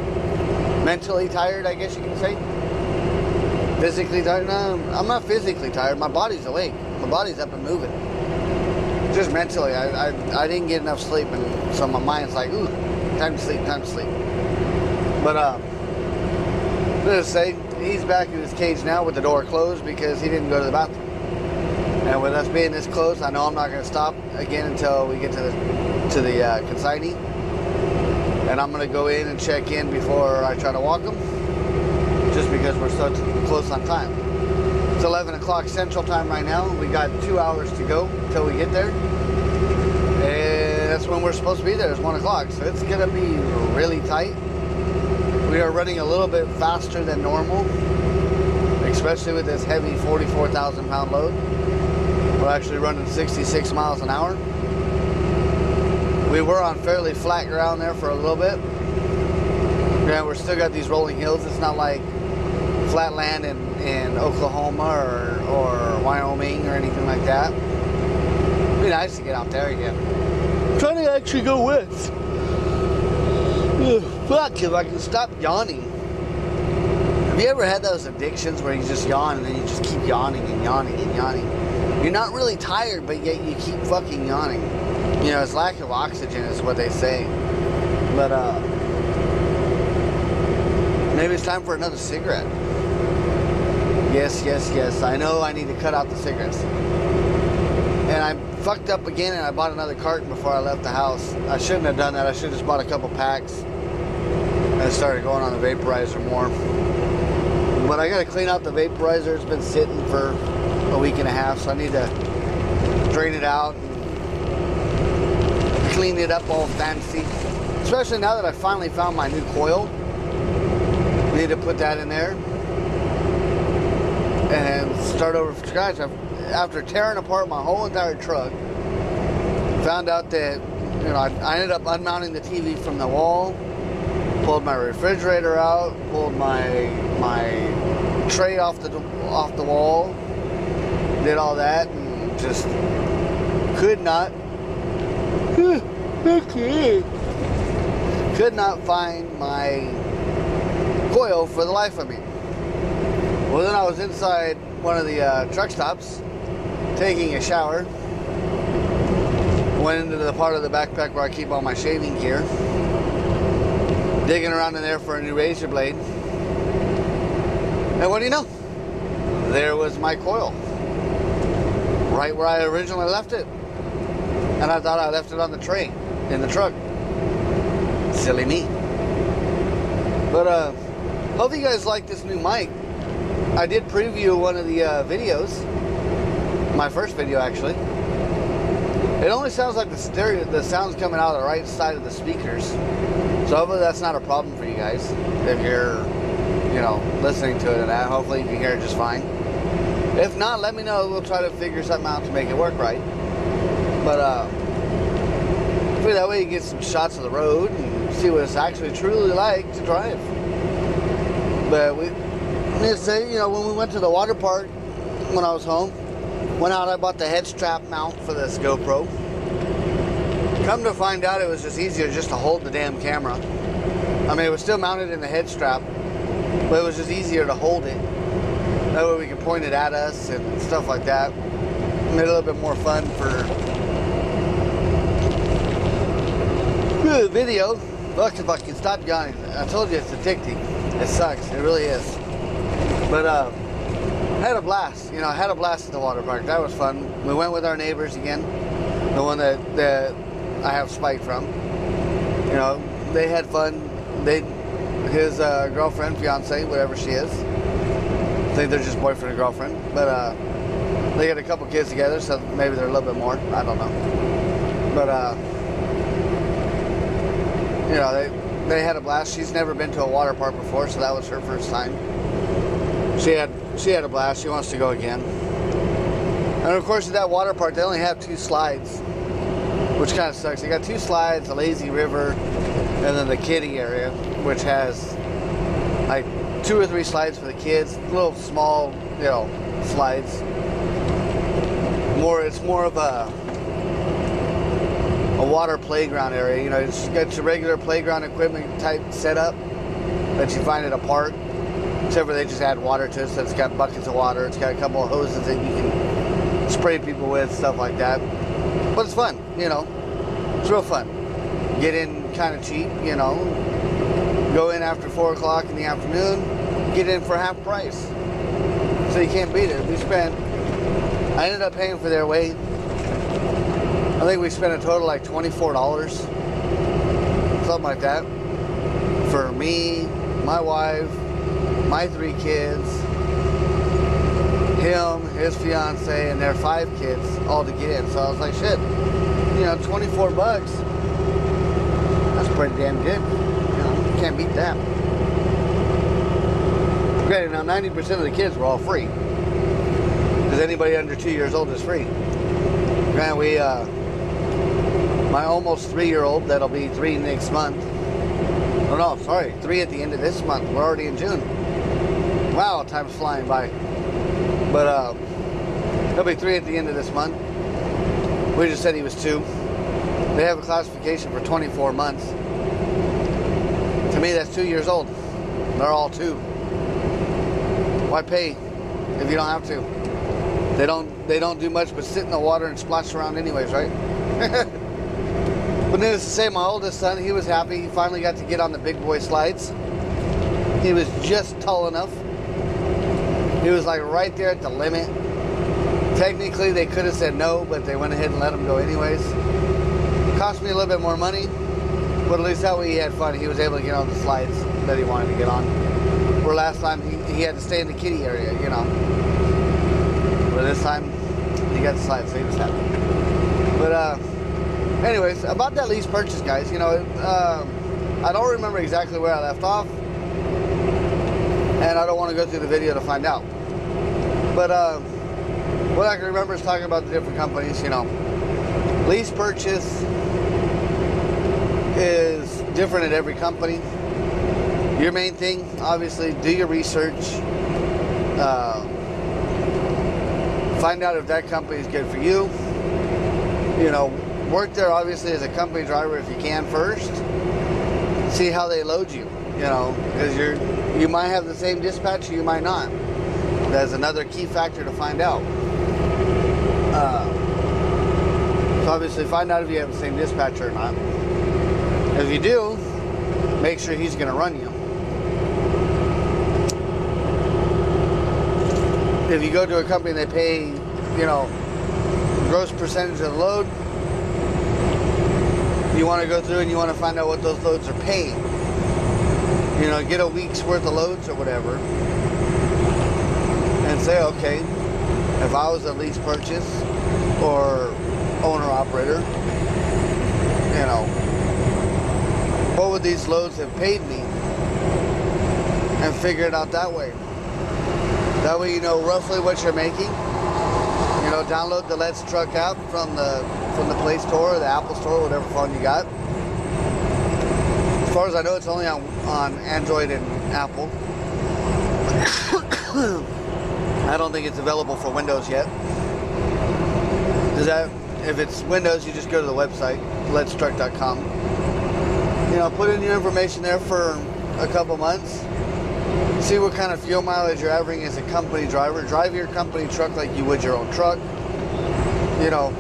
mentally tired, I guess you can say. Physically tired? No, I'm not physically tired. My body's awake. My body's up and moving. Just mentally, I didn't get enough sleep, and so my mind's like, ooh, time to sleep, time to sleep. But let's say he's back in his cage now with the door closed because he didn't go to the bathroom. And with us being this close, I know I'm not going to stop again until we get to the consignee. And I'm going to go in and check in before I try to walk him, just because we're so close on time. It's 11 o'clock Central Time right now. We got 2 hours to go till we get there. And that's when we're supposed to be there, it's 1 o'clock. So it's gonna be really tight. We are running a little bit faster than normal, especially with this heavy 44,000 pound load. We're actually running 66 miles an hour. We were on fairly flat ground there for a little bit. Yeah, we're still got these rolling hills. It's not like flat land in Oklahoma or Wyoming or anything like that. It'd be nice to get out there again. I'm trying to actually go west. Ugh, fuck, if I can stop yawning. Have you ever had those addictions where you just yawn and then you just keep yawning and yawning and yawning? You're not really tired, but yet you keep fucking yawning. You know, it's lack of oxygen is what they say. But, maybe it's time for another cigarette. Yes, yes, yes. I know I need to cut out the cigarettes. And I fucked up again and I bought another carton before I left the house. I shouldn't have done that. I should have just bought a couple packs and started going on the vaporizer more. But I gotta clean out the vaporizer. It's been sitting for a week and a half, so I need to drain it out and clean it up all fancy. Especially now that I finally found my new coil. I need to put that in there and start over from scratch. After tearing apart my whole entire truck, found out that, you know, I ended up unmounting the TV from the wall, pulled my refrigerator out, pulled my tray off the wall, did all that, and just could not find my coil for the life of me. Well, then I was inside one of the truck stops taking a shower. Went into the part of the backpack where I keep all my shaving gear, digging around in there for a new razor blade. And what do you know? There was my coil, right where I originally left it. And I thought I left it on the tray in the truck. Silly me. But hope you guys like this new mic. I did preview one of the videos, my first video actually. It only sounds like the sound's coming out of the right side of the speakers. So hopefully that's not a problem for you guys if you're, you know, listening to it and that. Hopefully you can hear it just fine. If not, let me know. We'll try to figure something out to make it work right. But that way you get some shots of the road and see what it's actually truly like to drive. But we say, you know, when we went to the water park when I was home, went out, I bought the head strap mount for this GoPro. Come to find out, it was just easier just to hold the damn camera. I mean, it was still mounted in the head strap, but it was just easier to hold it. That way we could point it at us and stuff like that. Made it a little bit more fun for the video. Look, if I can stop yawning. I told you it's addicting. It sucks. It really is. But I had a blast. You know, I had a blast at the water park. That was fun. We went with our neighbors again. The one that I have Spike from. You know, they had fun. His girlfriend, fiance, whatever she is. I think they're just boyfriend and girlfriend. But they got a couple kids together, so maybe they're a little bit more. I don't know. But you know, they had a blast. She's never been to a water park before, so that was her first time. She had a blast. She wants to go again. And of course, at that water park, they only have 2 slides, which kind of sucks. They got 2 slides, a lazy river, and then the kiddie area, which has like 2 or 3 slides for the kids, little small, you know, slides. It's more of a water playground area. You know, it's got your regular playground equipment type setup that you find at a park, except for they just add water to it, so it's got buckets of water, it's got a couple of hoses that you can spray people with, stuff like that. But it's fun, you know, it's real fun. Get in kind of cheap, you know, go in after 4 o'clock in the afternoon, get in for half price, so you can't beat it. I ended up paying for their way. I think we spent a total like $24, something like that, for me, my wife, my 3 kids, him, his fiance, and their 5 kids all to get in. So I was like, shit, you know, 24 bucks. That's pretty damn good. You know, you can't beat that. Granted, now 90% of the kids were all free. Because anybody under 2 years old is free. Granted, we, my almost 3-year-old, that'll be 3 next month. Oh no, sorry, 3 at the end of this month. We're already in June. Wow, time's flying by. But he'll be 3 at the end of this month. We just said he was 2. They have a classification for 24 months. To me, that's 2 years old. They're all 2. Why pay if you don't have to? They don't do much but sit in the water and splash around anyways, right? But needless to say, my oldest son, he was happy. He finally got to get on the big boy slides. He was just tall enough. He was like right there at the limit. Technically, they could have said no, but they went ahead and let him go anyways. Cost me a little bit more money, but at least that way he had fun. He was able to get on the slides that he wanted to get on. Where last time he had to stay in the kiddie area, you know. But this time he got the slides, so he was happy. But anyways, about that lease purchase, guys, you know, I don't remember exactly where I left off, and I don't want to go through the video to find out. But what I can remember is talking about the different companies. You know, lease purchase is different at every company. Your main thing, obviously, do your research. Find out if that company is good for you. You know, work there obviously as a company driver if you can first. See how they load you. You know, because you might have the same dispatcher, you might not. That's another key factor to find out. So obviously find out if you have the same dispatcher or not. If you do, make sure he's going to run you. If you go to a company and they pay, you know, gross percentage of the load, you want to go through and you want to find out what those loads are paying. You know, get a week's worth of loads or whatever. And say, okay, if I was a lease purchase or owner-operator, you know, what would these loads have paid me? And figure it out that way. That way you know roughly what you're making. You know, download the Let's Truck app from the Play Store or the Apple Store, whatever phone you got. As far as I know, it's only on Android and Apple. I don't think it's available for Windows yet. If it's Windows, you just go to the website, letstruck.com. You know, put in your information there for a couple months. See what kind of fuel mileage you're averaging as a company driver. Drive your company truck like you would your own truck. You know,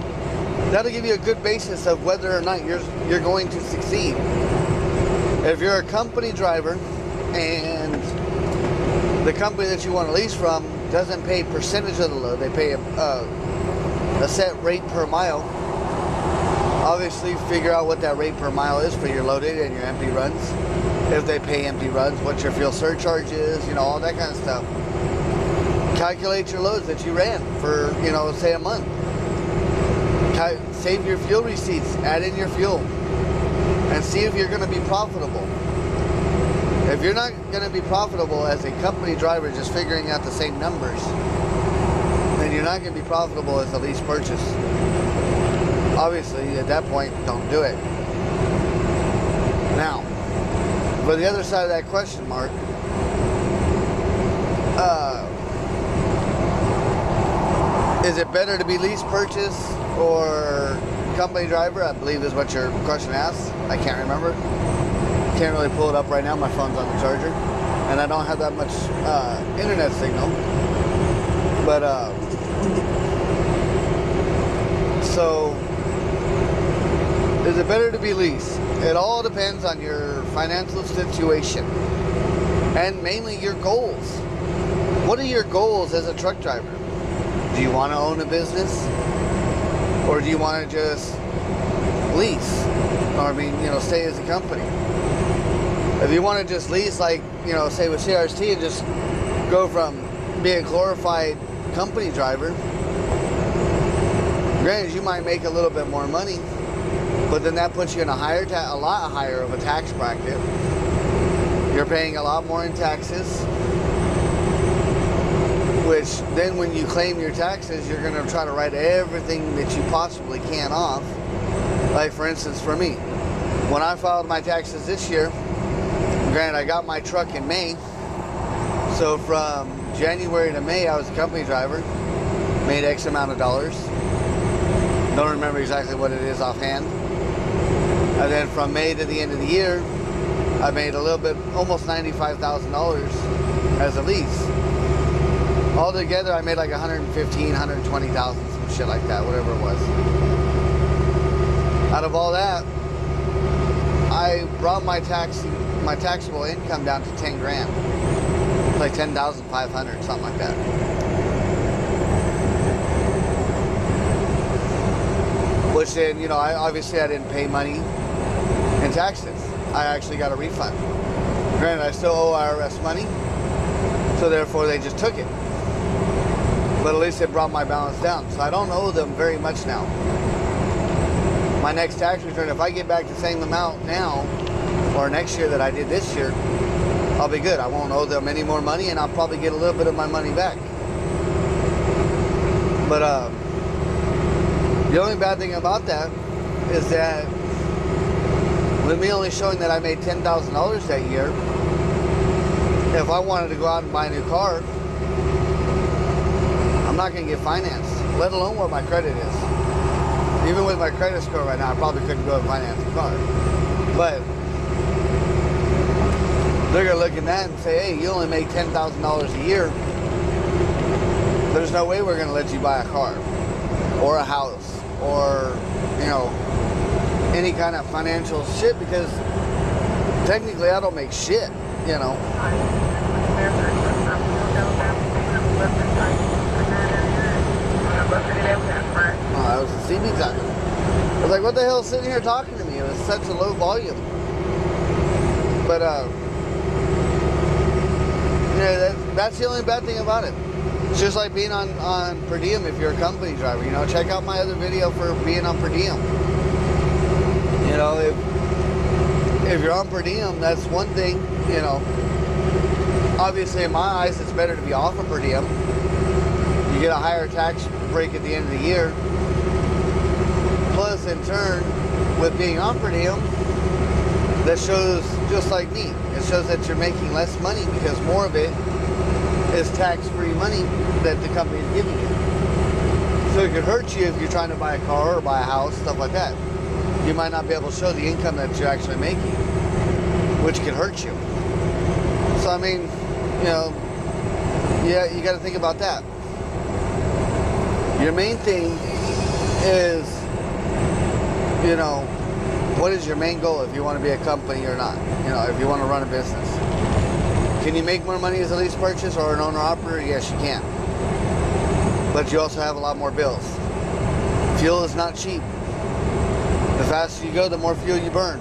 that'll give you a good basis of whether or not you're going to succeed. If you're a company driver and the company that you want to lease from doesn't pay percentage of the load, they pay a set rate per mile. Obviously, figure out what that rate per mile is for your loaded and your empty runs. If they pay empty runs, what your fuel surcharge is, you know, all that kind of stuff. Calculate your loads that you ran for, you know, say a month. Save your fuel receipts, add in your fuel, and see if you're going to be profitable. If you're not going to be profitable as a company driver just figuring out the same numbers, then you're not going to be profitable as a lease purchase. Obviously, at that point, don't do it. Now, for the other side of that question mark, is it better to be lease purchase or company driver? I believe is what your question asks. I can't remember. Can't really pull it up right now. My phone's on the charger, and I don't have that much internet signal. But so, is it better to be leased? It all depends on your financial situation and mainly your goals. What are your goals as a truck driver? Do you want to own a business, or do you want to just lease, or stay as a company? If you want to just lease, like, you know, say with CRST, and just go from being a glorified company driver, granted, you might make a little bit more money, but then that puts you in a lot higher of a tax bracket. You're paying a lot more in taxes, which then when you claim your taxes, you're going to try to write everything that you possibly can off. Like, for instance, for me, when I filed my taxes this year, granted, I got my truck in May, so from January to May, I was a company driver, made X amount of dollars. Don't remember exactly what it is offhand. And then from May to the end of the year, I made a little bit, almost $95,000 as a lease. Altogether, I made like $115,000, $120,000, some shit like that, whatever it was. Out of all that, I brought my taxable income down to 10 grand, like 10,500, something like that. Which then, you know, I didn't pay money in taxes. I actually got a refund. Granted, I still owe IRS money, so therefore they just took it. But at least it brought my balance down, so I don't owe them very much now. My next tax return, if I get back the same amount now, or next year that I did this year, I'll be good. I won't owe them any more money, and I'll probably get a little bit of my money back. But the only bad thing about that is that with me only showing that I made $10,000 that year, if I wanted to go out and buy a new car, I'm not going to get financed, let alone what my credit is. Even with my credit score right now, I probably couldn't go and finance a car. But they're going to look at that and say, hey, you only make $10,000 a year. There's no way we're going to let you buy a car or a house or, you know, any kind of financial shit, because technically I don't make shit, you know. Oh, that was a CB talking. I was like, what the hell is sitting here talking to me? It was such a low volume. But, yeah, that's the only bad thing about it. It's just like being on per diem if you're a company driver. You know, check out my other video for being on per diem. You know, if you're on per diem, that's one thing, you know. Obviously, in my eyes, it's better to be off of per diem. You get a higher tax break at the end of the year. Plus, in turn, with being on per diem, that shows, just like me, it shows that you're making less money because more of it is tax-free money that the company is giving you. So it could hurt you if you're trying to buy a car or buy a house, stuff like that. You might not be able to show the income that you're actually making, which could hurt you. So, I mean, you know, yeah, you got to think about that. Your main thing is, you know, what is your main goal if you want to be a company or not? You know, if you want to run a business. Can you make more money as a lease purchase or an owner-operator? Yes, you can. But you also have a lot more bills. Fuel is not cheap. The faster you go, the more fuel you burn.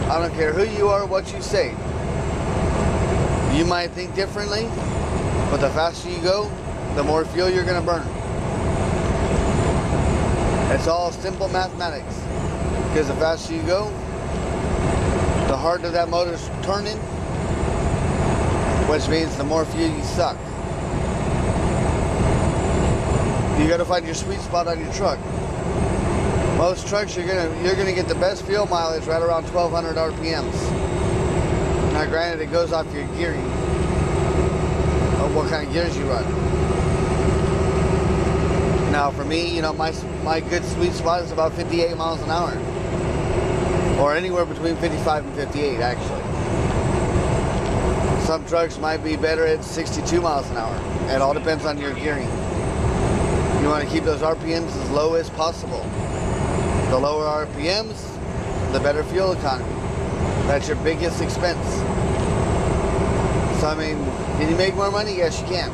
I don't care who you are, what you say. You might think differently, but the faster you go, the more fuel you're going to burn. It's all simple mathematics. Because the faster you go, the harder that motor's turning, which means the more fuel you suck. You got to find your sweet spot on your truck. Most trucks, you're gonna get the best fuel mileage right around 1,200 RPMs. Now, granted, it goes off your gearing, or what kind of gears you run. Now, for me, you know, my good sweet spot is about 58 miles an hour, or anywhere between 55 and 58, actually. Some trucks might be better at 62 miles an hour. It all depends on your gearing. You want to keep those RPMs as low as possible. The lower RPMs, the better fuel economy. That's your biggest expense. So, I mean, can you make more money? Yes, you can.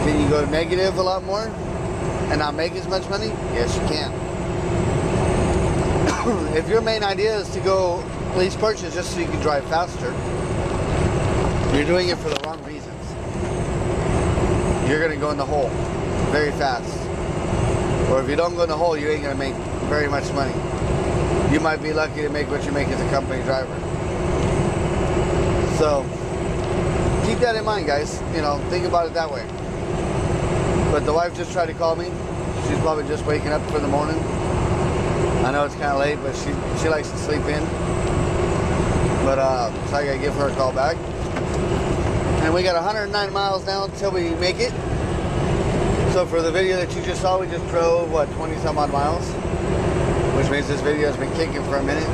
Can you go negative a lot more and not make as much money? Yes, you can. If your main idea is to go lease purchase just so you can drive faster, you're doing it for the wrong reasons. You're gonna go in the hole very fast. Or if you don't go in the hole, you ain't gonna make very much money. You might be lucky to make what you make as a company driver. So keep that in mind, guys. You know, think about it that way. But the wife just tried to call me. She's probably just waking up for the morning. I know it's kind of late, but she likes to sleep in. But so I gotta give her a call back. And we got 109 miles now until we make it. So for the video that you just saw, we just drove, what, 20 some odd miles? Which means this video has been kicking for a minute.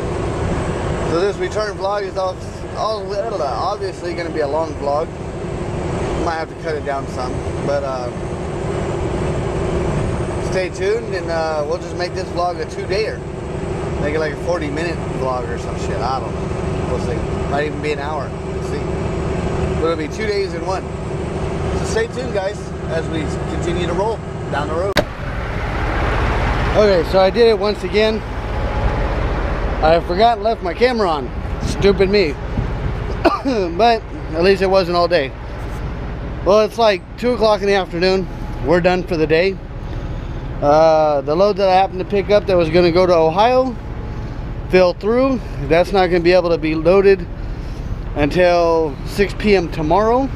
So this return vlog is obviously going to be a long vlog. Might have to cut it down some, but stay tuned, and we'll just make this vlog a 2-dayer. Make it like a 40-minute vlog or some shit. I don't know. We'll see. Might even be an hour. We'll see. But it'll be 2 days in one. So stay tuned, guys, as we continue to roll down the road. Okay, so I did it once again. I forgot and left my camera on. Stupid me. But at least it wasn't all day. Well, it's like 2 o'clock in the afternoon. We're done for the day. The load that I happened to pick up that was going to go to Ohio fell through. That's not going to be able to be loaded until 6 p.m. tomorrow.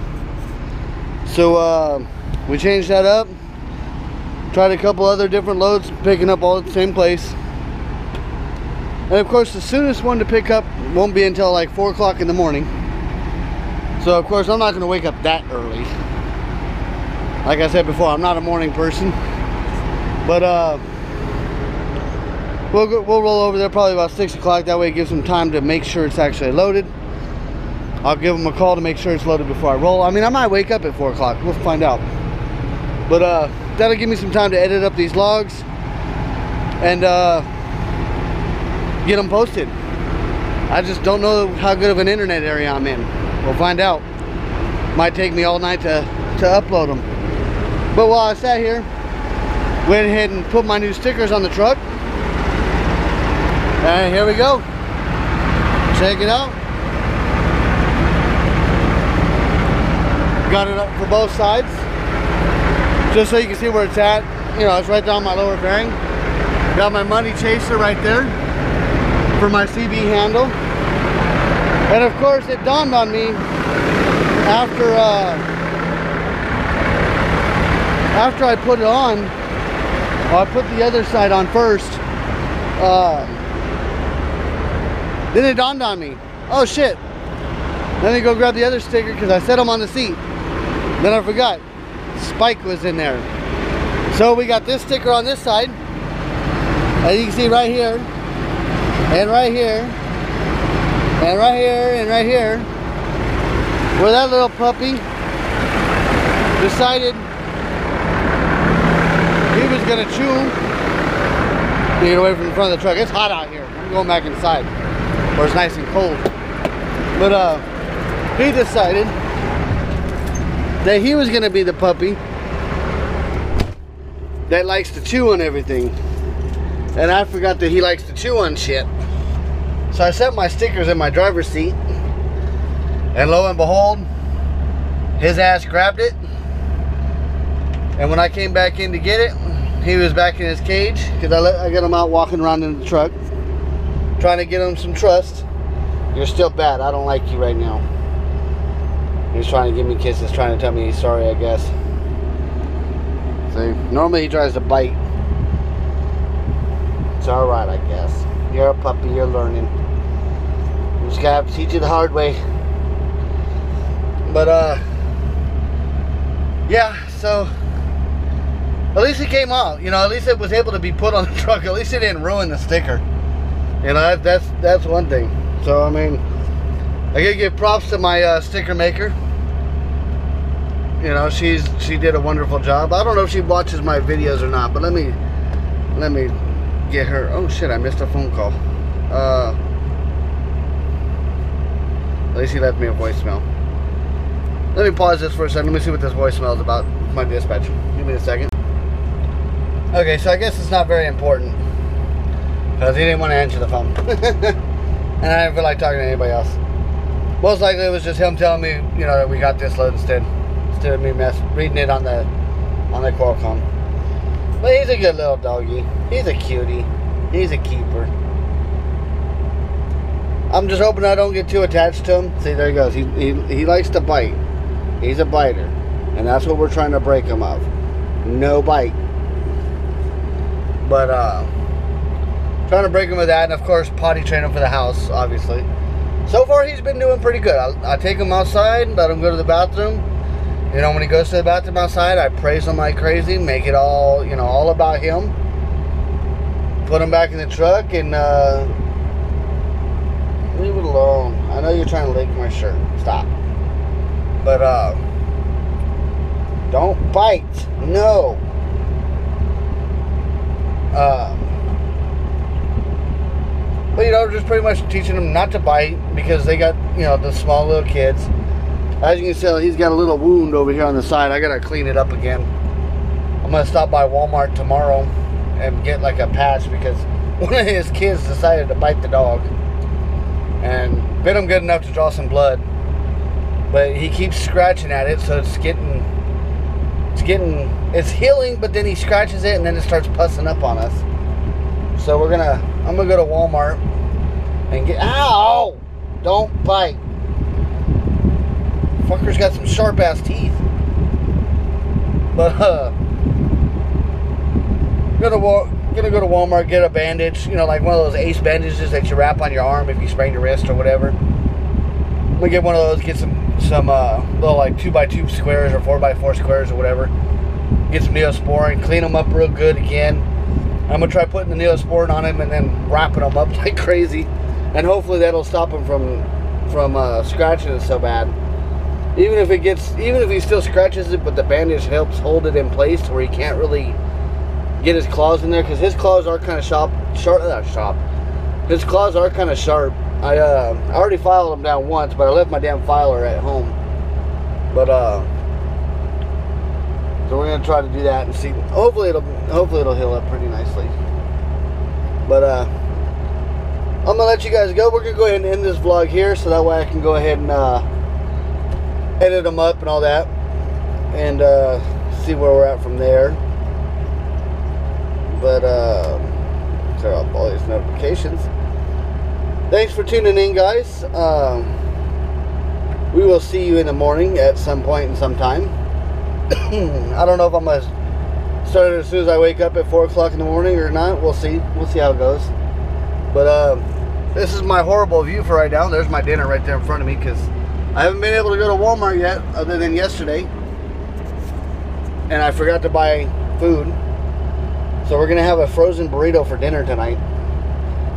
So we changed that up. Tried a couple other different loads, picking up all at the same place. And of course, the soonest one to pick up won't be until like 4 o'clock in the morning. So of course, I'm not going to wake up that early. Like I said before, I'm not a morning person. But we'll roll over there probably about 6 o'clock. That way it gives them time to make sure it's actually loaded. I'll give them a call to make sure it's loaded before I roll. I mean, I might wake up at 4 o'clock. We'll find out. But that'll give me some time to edit up these logs and get them posted. I just don't know how good of an internet area I'm in. We'll find out. Might take me all night to upload them. But while I sat here, went ahead and put my new stickers on the truck. And here we go. Check it out. Got it up for both sides. Just so you can see where it's at. You know, it's right down my lower bearing. Got my money chaser right there for my CB handle. And of course, it dawned on me after I put it on. Well, I put the other side on first. Then it dawned on me. Oh shit. Let me go grab the other sticker because I set them on the seat. Then I forgot. Spike was in there. So we got this sticker on this side. As you can see right here. And right here. And right here. And right here. Where that little puppy decided he was gonna chew. Get away from the front of the truck. It's hot out here. I'm going back inside where it's nice and cold. But he decided that he was gonna be the puppy that likes to chew on everything. And I forgot that he likes to chew on shit. So I set my stickers in my driver's seat, and lo and behold, his ass grabbed it. And when I came back in to get it, he was back in his cage because I got him out walking around in the truck, trying to get him some trust. You're still bad. I don't like you right now. He's trying to give me kisses, trying to tell me he's sorry, I guess. See, normally he tries to bite. It's alright, I guess. You're a puppy, you're learning. You just gotta have to teach you the hard way. But, yeah, so at least it came out. You know, at least it was able to be put on the truck. At least it didn't ruin the sticker. You know, that's one thing. So, I mean, I gotta give props to my sticker maker. You know, she did a wonderful job. I don't know if she watches my videos or not, but let me get her. Oh shit, I missed a phone call. At least he left me a voicemail. Let me pause this for a second. Let me see what this voicemail is about. My dispatch. Give me a second. Okay, so I guess it's not very important because he didn't want to answer the phone. And I didn't feel like talking to anybody else. Most likely it was just him telling me, you know, that we got this load instead of me reading it on the Qualcomm. But he's a good little doggy. He's a cutie. He's a keeper. I'm just hoping I don't get too attached to him. See, there he goes. He likes to bite. He's a biter. And that's what we're trying to break him of. No bite. But, trying to break him of that. And, of course, potty train him for the house, obviously. So far, he's been doing pretty good. I take him outside, let him go to the bathroom. You know, when he goes to the bathroom outside, I praise him like crazy. Make it all, you know, all about him. Put him back in the truck and, leave it alone. I know you're trying to lick my shirt. Stop. But, don't bite. No. But, you know, just pretty much teaching them not to bite because they got, you know, the small little kids. As you can tell, he's got a little wound over here on the side. I got to clean it up again. I'm going to stop by Walmart tomorrow and get like a patch because one of his kids decided to bite the dog. And bit him good enough to draw some blood. But he keeps scratching at it, so it's healing, but then he scratches it and then it starts pussing up on us. So I'm gonna go to Walmart and get, ow! Don't bite. Fucker's got some sharp ass teeth. But gonna go to Walmart, get a bandage, you know, like one of those Ace bandages that you wrap on your arm if you sprain your wrist or whatever. I'm gonna get one of those, get some little like 2x2 squares or 4x4 squares or whatever. Get some Neosporin, clean them up real good again. I'm gonna try putting the Neosporin on him and then wrapping them up like crazy, and hopefully that'll stop him from scratching it so bad. Even if he still scratches it, but the bandage helps hold it in place to where he can't really get his claws in there, because his claws are kind of sharp. His claws are kind of sharp. I already filed them down once, but I left my damn filer at home. But so we're gonna try to do that and see. Hopefully it'll heal up pretty nicely. But I'm gonna let you guys go. We're gonna go ahead and end this vlog here, so that way I can go ahead and edit them up and all that, and see where we're at from there. But turn off all these notifications. Thanks for tuning in, guys. We will see you in the morning at some point in some time. I don't know if I'm going to start it as soon as I wake up at 4 o'clock in the morning or not. We'll see. We'll see how it goes. But this is my horrible view for right now. There's my dinner right there in front of me because I haven't been able to go to Walmart yet other than yesterday. And I forgot to buy food. So we're going to have a frozen burrito for dinner tonight.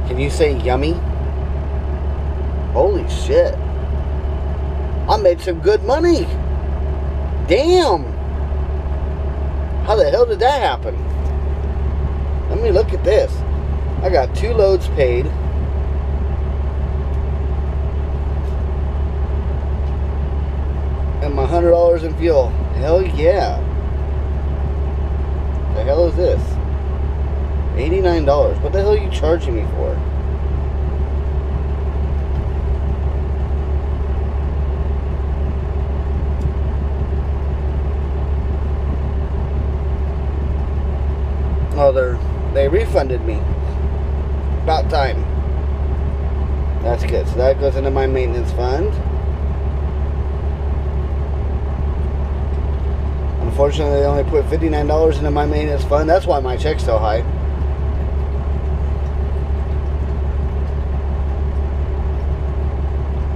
Can you say yummy? Holy shit. I made some good money. Damn. How the hell did that happen? Let me look at this. I got 2 loads paid. And my $100 in fuel. Hell yeah. The hell is this? $89. What the hell are you charging me for? Oh, they refunded me. About time. That's good. So that goes into my maintenance fund. Unfortunately, they only put $59 into my maintenance fund. That's why my check's so high.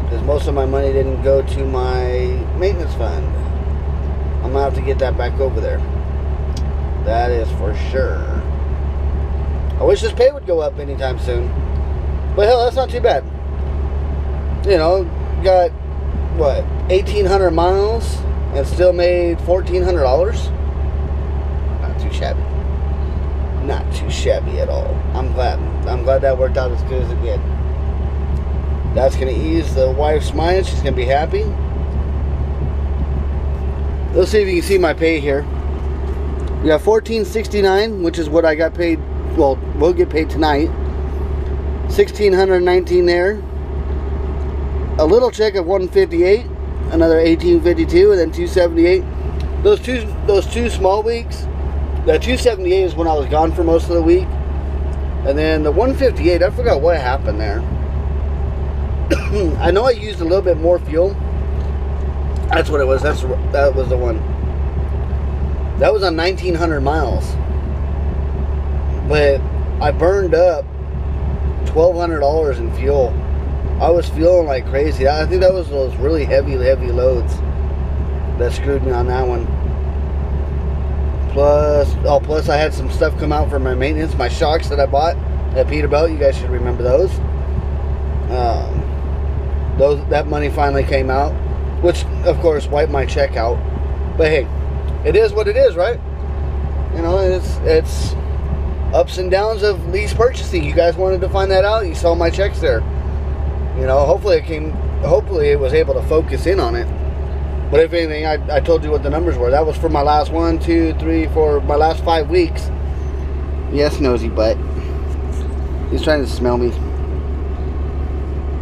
Because most of my money didn't go to my maintenance fund. I'm going to have to get that back over there. That is for sure. I wish this pay would go up anytime soon. But hell, that's not too bad. You know, got, what, 1,800 miles and still made $1,400? Not too shabby. Not too shabby at all. I'm glad that worked out as good as it did. That's going to ease the wife's mind. She's going to be happy. Let's see if you can see my pay here. We got $1,469, which is what I got paid. Well, we'll get paid tonight. $1,619 there. a little check of 158, another 1852, and then 278. Those two small weeks. The 278 is when I was gone for most of the week, and then the 158, I forgot what happened there. I know I used a little bit more fuel. That's what it was. That was the one. That was on 1,900 miles, but I burned up $1,200 in fuel. I was feeling like crazy. I think that was those really heavy loads that screwed me on that one. Plus I had some stuff come out for my maintenance. My shocks that I bought at Peterbilt, you guys should remember those. That money finally came out, which of course wiped my check out. But hey, it is what it is, right? You know, it's ups and downs of lease purchasing. You guys wanted to find that out. You saw my checks there. You know, hopefully it was able to focus in on it. But if anything, I told you what the numbers were. That was for my last 1, 2, 3, 4, my last 5 weeks. Yes, nosy butt. He's trying to smell me.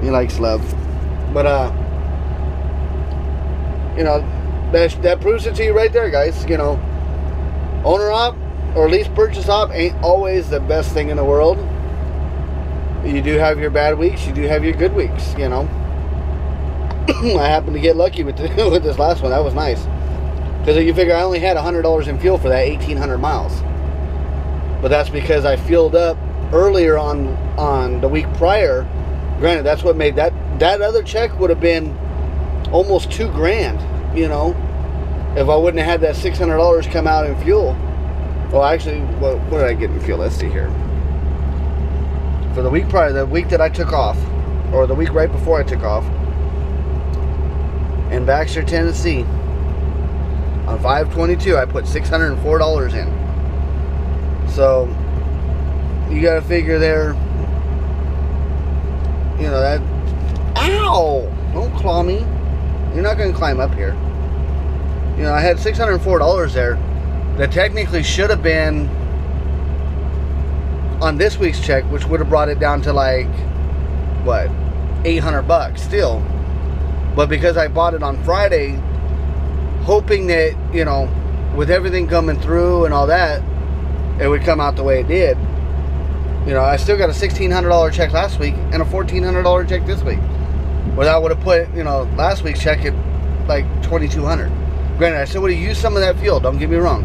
He likes love. But, you know, that proves it to you right there, guys. You know, owner op or lease purchase op ain't always the best thing in the world. You do have your bad weeks. You do have your good weeks, you know. I happened to get lucky with this last one. That was nice. Because you figure I only had $100 in fuel for that 1,800 miles. But that's because I filled up earlier on the week prior. Granted, that's what made that other check would have been almost $2,000, you know, if I wouldn't have had that $600 come out in fuel. Well, actually, what did I get in fuel? Let's see here. For the week prior, the week that I took off, or the week right before I took off, in Baxter, Tennessee, on 5/22, I put $604 in. So you got to figure there, you know, that. Ow! Don't claw me. You're not going to climb up here. You know, I had $604 there that technically should have been on this week's check, which would have brought it down to like, what, $800 still. But because I bought it on Friday, hoping that, you know, with everything coming through and all that, it would come out the way it did. You know, I still got a $1,600 check last week and a $1,400 check this week. Well, that would have put, you know, last week's check at like $2,200. Granted, I still would have used some of that fuel. Don't get me wrong.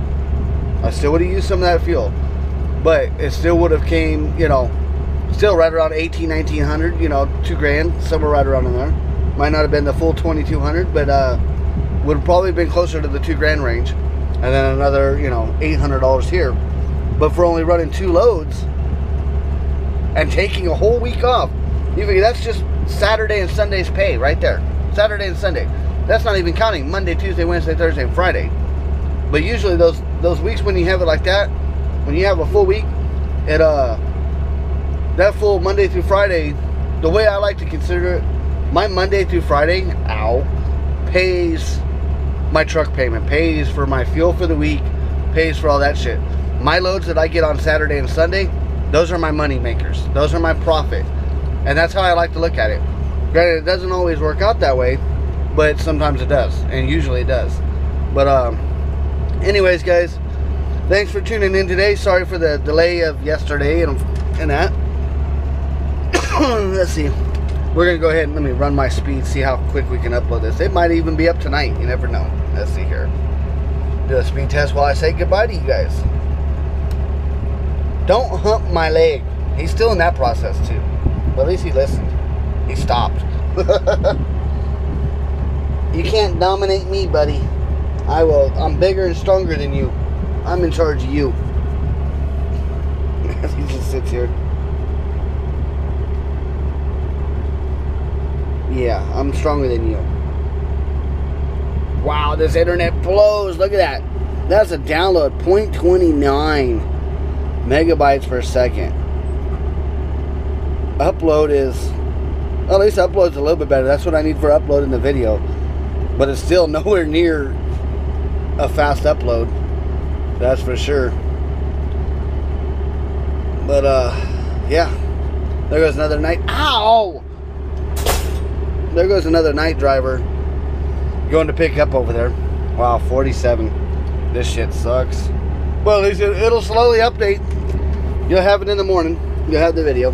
I still would have used some of that fuel. But it still would have came, you know, still right around $1,900, you know, $2,000, somewhere right around in there. Might not have been the full $2,200, but would have probably been closer to the $2,000 range. And then another, you know, $800 here. But for only running 2 loads and taking a whole week off, you figure that's just Saturday and Sunday's pay right there. Saturday and Sunday. That's not even counting Monday, Tuesday, Wednesday, Thursday, and Friday. But usually those weeks when you have it like that, when you have a full week, that full Monday through Friday, the way I like to consider it, my Monday through Friday, pays my truck payment, pays for my fuel for the week, pays for all that shit. My loads that I get on Saturday and Sunday, those are my money makers. Those are my profit. And that's how I like to look at it. Granted, it doesn't always work out that way, but sometimes it does, and usually it does. But anyways, guys, thanks for tuning in today. Sorry for the delay of yesterday and that. Let's see. We're going to go ahead and let me run my speed, see how quick we can upload this. It might even be up tonight. You never know. Let's see here. Do a speed test while I say goodbye to you guys. Don't hump my leg. He's still in that process too. But at least he listened. He stopped. You can't dominate me, buddy. I will. I'm bigger and stronger than you. I'm in charge of you. He just sits here. Yeah, I'm stronger than you. Wow, this internet blows. Look at that. That's a download. 0.29 megabytes per second. Upload is... Well, at least upload's a little bit better. That's what I need for uploading the video. But it's still nowhere near a fast upload. That's for sure. But, yeah. There goes another night. Ow! there goes another night driver going to pick up over there. Wow, 47. This shit sucks. Well, at least it'll slowly update. You'll have it in the morning. You'll have the video.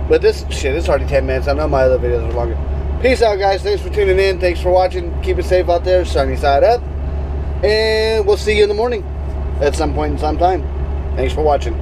But this shit, it's already 10 minutes. I know my other videos are longer. Peace out, guys. Thanks for tuning in. Thanks for watching. Keep it safe out there. Sunny side up. And we'll see you in the morning at some point in some time. Thanks for watching.